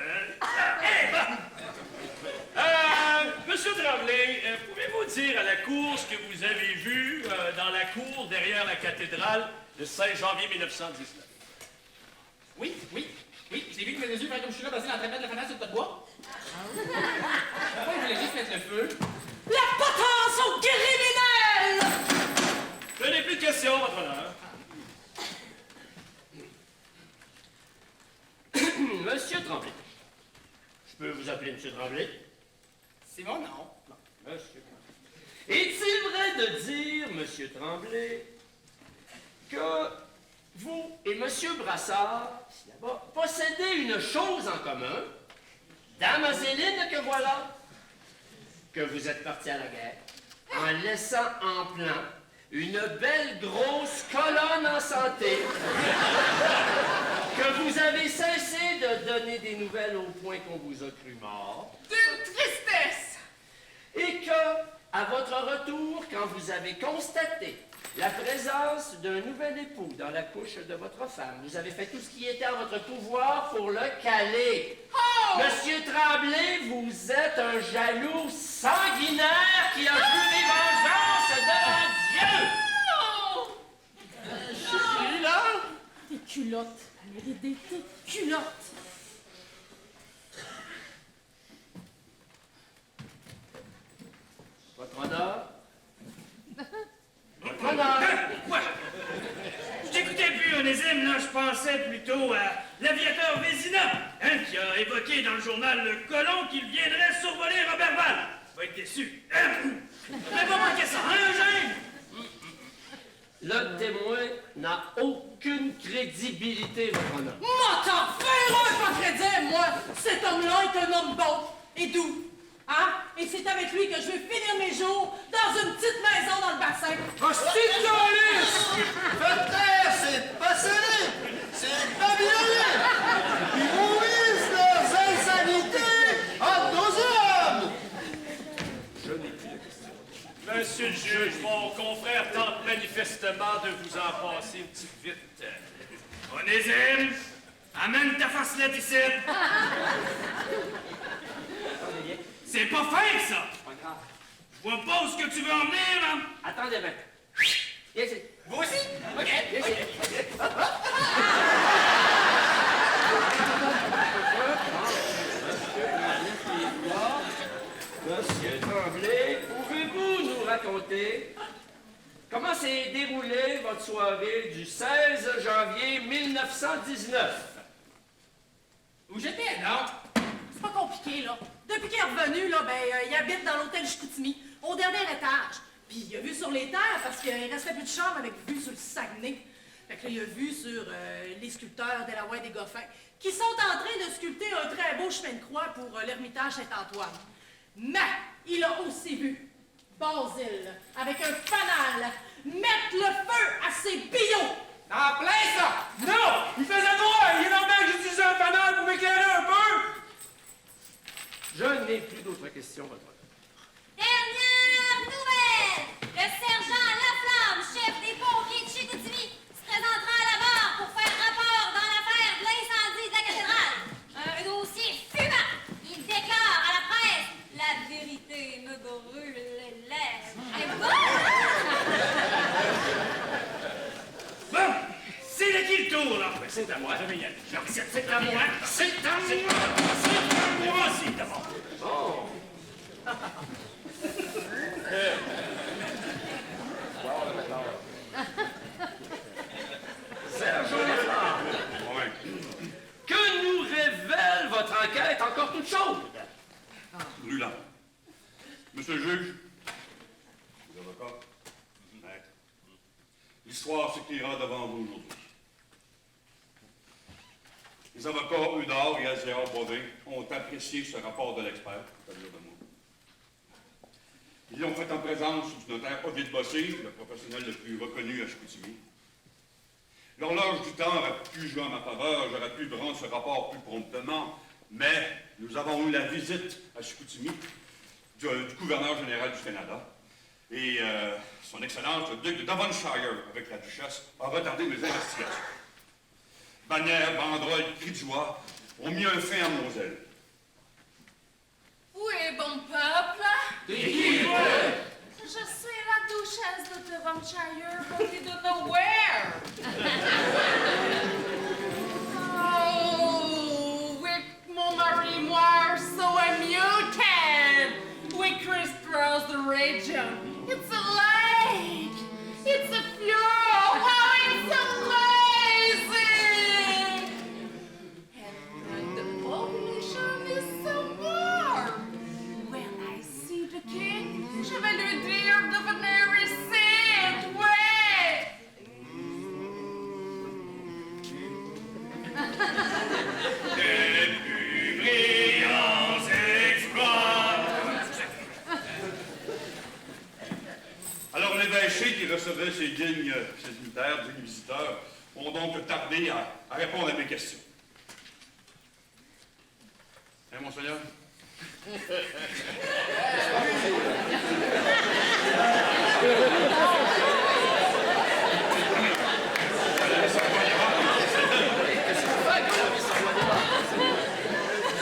Monsieur Tremblay, pouvez-vous dire à la cour ce que vous avez vu dans la cour derrière la cathédrale le 5 janvier 1919? Oui, j'ai vu que mes yeux faire comme je suis là, passer dans la trappe de la fenêtre sur le tas de bois. Pourquoi il voulait juste mettre le feu? La potence au criminel! Je n'ai plus de questions, votre honneur. Monsieur Tremblay. Je peux vous appeler Monsieur Tremblay? C'est mon nom. Monsieur Tremblay. Est-il vrai de dire, Monsieur Tremblay, que vous et Monsieur Brassard, ici là-bas, possédez une chose en commun, Dame Zéline que voilà, que vous êtes partis à la guerre, en laissant en plan une belle grosse colonne en santé, que vous avez cessé de donner des nouvelles au point qu'on vous a cru mort, D'une tristesse. et que, à votre retour, quand vous avez constaté la présence d'un nouvel époux dans la couche de votre femme, vous avez fait tout ce qui était en votre pouvoir pour le caler. Oh! Monsieur Tremblay, vous êtes un jaloux sanguinaire qui a juré vengeance devant Dieu! Chérie, là! Des culottes. Elle mérite des culottes. Votre honneur? Votre honneur? Quoi? Je t'écoutais plus, Onésime, là, je pensais plutôt à l'aviateur Vézina, hein, qui a évoqué dans le journal Le Colon qu'il viendrait survoler Roberval. Tu vas être déçu. Mais pas manquer ça, hein, Eugène? Le témoin n'a aucune crédibilité, votre honneur. Moi, t'en feras pas crédit, moi! Cet homme-là est un homme bon et doux. Hein? Et c'est avec lui que je vais finir mes jours dans une petite maison dans le bassin. Hostie de calice! Faites taire, c'est passionné! C'est babylonien! Ils nourrissent leurs insanités entre nos hommes! Je n'ai plus de questions. Monsieur le juge, mon confrère tente manifestement de vous en passer une petite vite. Onésime, amène ta facelette ici. C'est pas fin, ça! Pas grave. Je vois pas où ce que tu veux en venir, là! Attendez bien. Viens ici. Vous aussi? OK. Viens ici. Monsieur Tremblay, pouvez-vous nous raconter comment s'est déroulée votre soirée du 16 janvier 1919? Où j'étais, non? C'est pas compliqué, là. Depuis qu'il est revenu, là, il habite dans l'hôtel Chicoutimi, au dernier étage. Puis il a vu sur les terres parce qu'il restait plus de chambre avec vue sur le Saguenay. Fait que là, il a vu sur les sculpteurs Delaware des Goffins qui sont en train de sculpter un très beau chemin de croix pour l'ermitage Saint-Antoine. Mais il a aussi vu Basile, avec un fanal, mettre le feu à ses billots. En plein ça! Non! Il faisait noir! Il est normal que j'utilise un fanal pour m'éclairer un peu! Je n'ai plus d'autres questions, votre honneur. Dernière nouvelle! Le sergent Laflamme, chef des pompiers de Chicoutimi, se présentera à la barre pour faire rapport dans l'affaire de l'incendie de la cathédrale. Un dossier fumant. Il déclare à la presse: la vérité me brûle les lèvres. Et Bon, c'est de qui le tour, là? C'est à moi, je vais y aller. J'accepte, c'est à moi, c'est à moi, c'est à moi aussi, d'abord. Oh! Sergent Laflamme, Ouais. que nous révèle votre enquête encore toute chaude? Brûlant. Monsieur le juge, les avocats, maître, l'histoire s'écrira devant vous aujourd'hui. Les avocats Eudard et Azéar Bovin ont apprécié ce rapport de l'expert, c'est-à-dire de moi. Ils l'ont fait en présence du notaire Ovid Bossé, le professionnel le plus reconnu à Chicoutimi. L'horloge du temps aurait pu jouer en ma faveur, j'aurais pu rendre ce rapport plus promptement, mais nous avons eu la visite à Chicoutimi du gouverneur général du Canada. Et son Excellence, le duc de Devonshire, avec la duchesse, a retardé mes investigations. Bannières, banderoles, cris de joie ont mis un fin à mon zèle. Où est bon peuple? Qui? Je suis la duchesse de Devonshire, montée de nowhere. Oh, with mon mari moi so amused. We crisscross the region. It's a lake. It's a fjord. Oh, it's amazing. And the population is so warm. When I see the king, je vais lui dire de venir ici. Ouais. Des plus brillants exploits. Alors l'évêché qui recevait ces dignes visiteurs, ont donc tardé à répondre à mes questions. Hein, monseigneur? Vous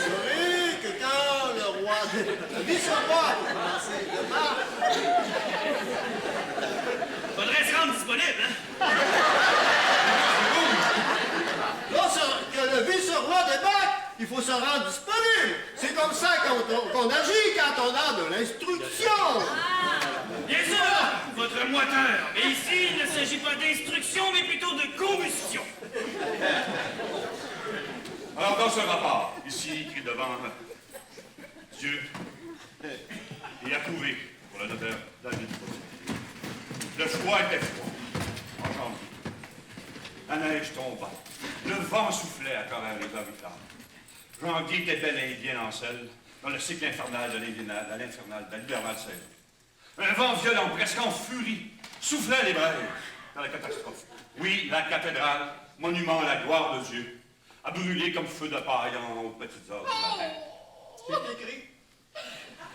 saurez que quand le roi, le vice-roi, pour commencer, débarque, Faudrait se rendre disponible, hein? lorsque le vice-roi débarque, il faut se rendre disponible. C'est comme ça qu'on agit quand on a de l'instruction. Bien sûr, votre moiteur. Mais ici, il ne s'agit pas d'instruction, mais plutôt de combustion. Alors dans ce rapport, ici écrit devant Dieu et approuvé pour le notaire David Bossé, le choix était froid La neige tomba. Le vent soufflait à travers les abritards. Jean-Guy était bel indien en selle, dans le cycle infernal de l'infernal de l'hivernal sel. Un vent violent, presque en furie, soufflait les braises dans la catastrophe. Oui, la cathédrale, monument à la gloire de Dieu, a brûlé comme feu de paille aux petites heures du matin. C'est écrit.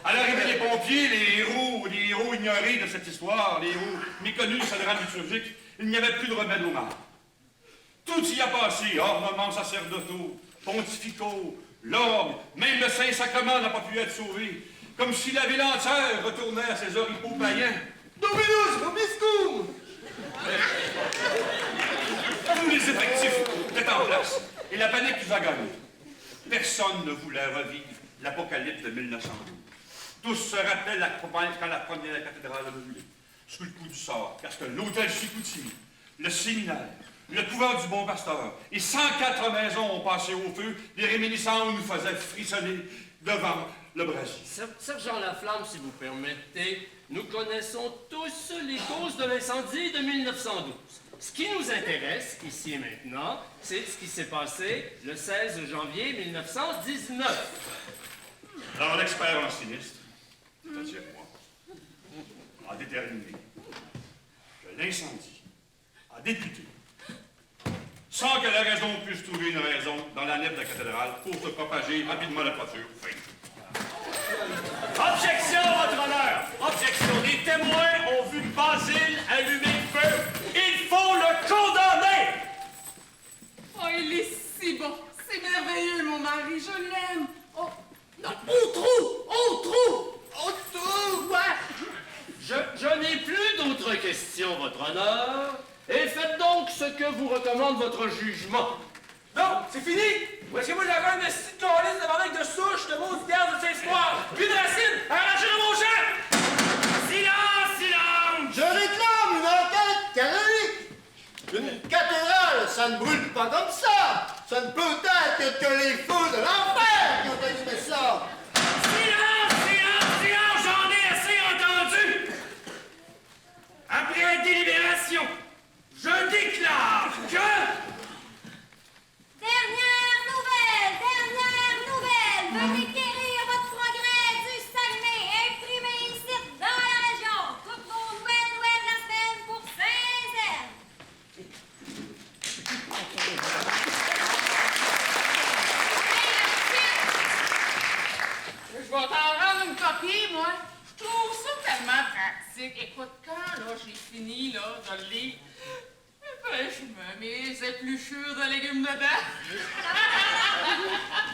À l'arrivée des pompiers, les héros ignorés de cette histoire, les héros méconnus de ce drame liturgique, il n'y avait plus de remède au mal. Tout y a passé, ornements sacerdotaux, pontificaux, l'orgue, même le Saint-Sacrement n'a pas pu être sauvé, comme si la ville entière retournait à ses oripeaux païens. Dominus vobiscum! Tous les effectifs étaient en place, et la panique nous a gagné. Personne ne voulait revivre l'apocalypse de 1912. Tous se rappelaient quand la première cathédrale a brûlé, sous le coup du sort, parce que l'hôtel Chicoutimi, le séminaire, le couvent du Bon Pasteur et 104 maisons ont passé au feu, des réminiscences nous faisaient frissonner devant le brasier. Sergent Laflamme, si vous permettez, nous connaissons tous les causes de l'incendie de 1912. Ce qui nous intéresse, ici et maintenant, c'est ce qui s'est passé le 16 janvier 1919. Alors l'expert en sinistre, c'est-à-dire moi, a déterminé que l'incendie a débuté sans que la raison puisse trouver une raison dans la nef de la cathédrale pour se propager rapidement la toiture. Fin. Objection, votre honneur! Objection! Les témoins ont vu Basile allumer le feu. Il faut le condamner! Oh, il est si bon. C'est merveilleux, mon mari. Je l'aime. Oh, non, Au trou! Je n'ai plus d'autres questions, votre honneur. Et faites donc ce que vous recommande votre jugement. Non, c'est fini! Parce que moi, j'avais un esti de calice de barrique de souche, de maudites terres de Saint-Espoir, puis de racines, arrachez mon champ! Silence, silence! Je réclame une enquête canonique! Une cathédrale, ça ne brûle pas comme ça! Ça ne peut être que les feux de l'enfer qui ont allumé ça! Silence, silence, silence! J'en ai assez entendu! Après délibération, je déclare que... Dernière nouvelle! Veuillez quérir votre progrès du Saguenay, imprimé ici dans la région. Toutes vos nouvelles de la semaine pour Saint-Zèle. je vais t'en rendre une copie, moi. Je trouve ça tellement pratique. Écoute, quand là, j'ai fini là, de le lire, ben, je me mets les épluchures de légumes dedans.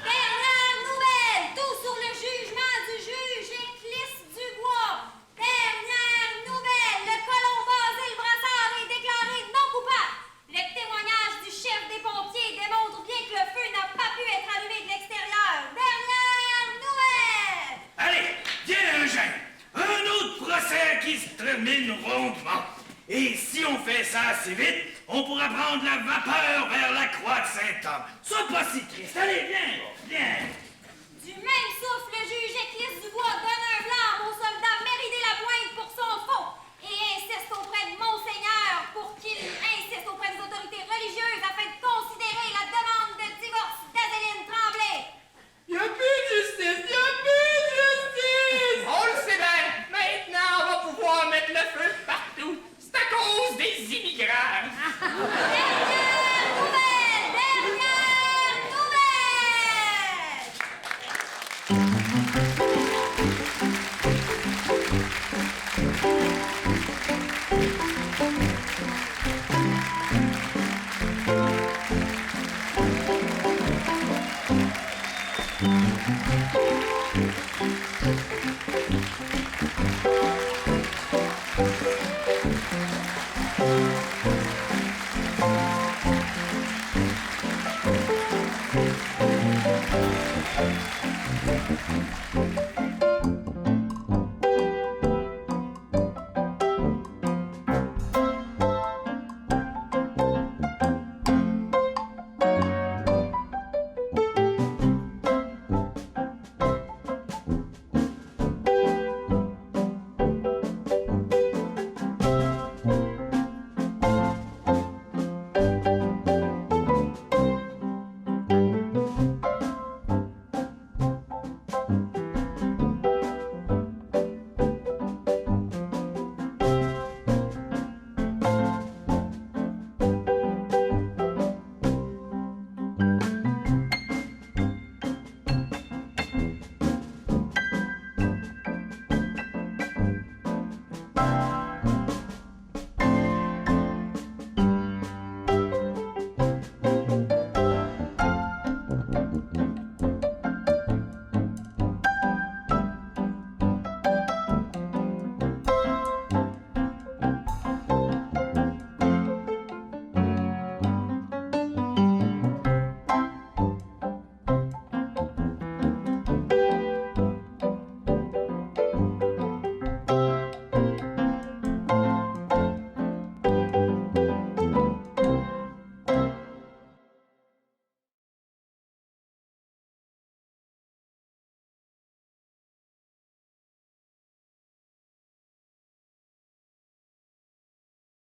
Dernière nouvelle! Tout sur le jugement du juge Éclisse Dubois. Dernière nouvelle! Le colon Basile Brassard est déclaré non coupable. Le témoignage du chef des pompiers démontre bien que le feu n'a pas pu être allumé de l'extérieur. Dernière nouvelle! Allez, viens Eugène! Un autre procès qui se termine rondement. Et si on fait ça assez vite, on pourra prendre la vapeur vers la croix de Saint-Homme. Sois pas si triste. Allez, viens! Du même souffle, le juge Éclisse Dubois donne un blâme au soldat Méridé Lapointe pour son faux et insiste auprès de Monseigneur pour qu'il insiste auprès des autorités religieuses afin de considérer la demande de divorce d'Adéline Tremblay. Y'a plus de justice! On le sait bien! Maintenant, on va pouvoir mettre le feu partout! C'est à cause des immigrants! Dernière nouvelle!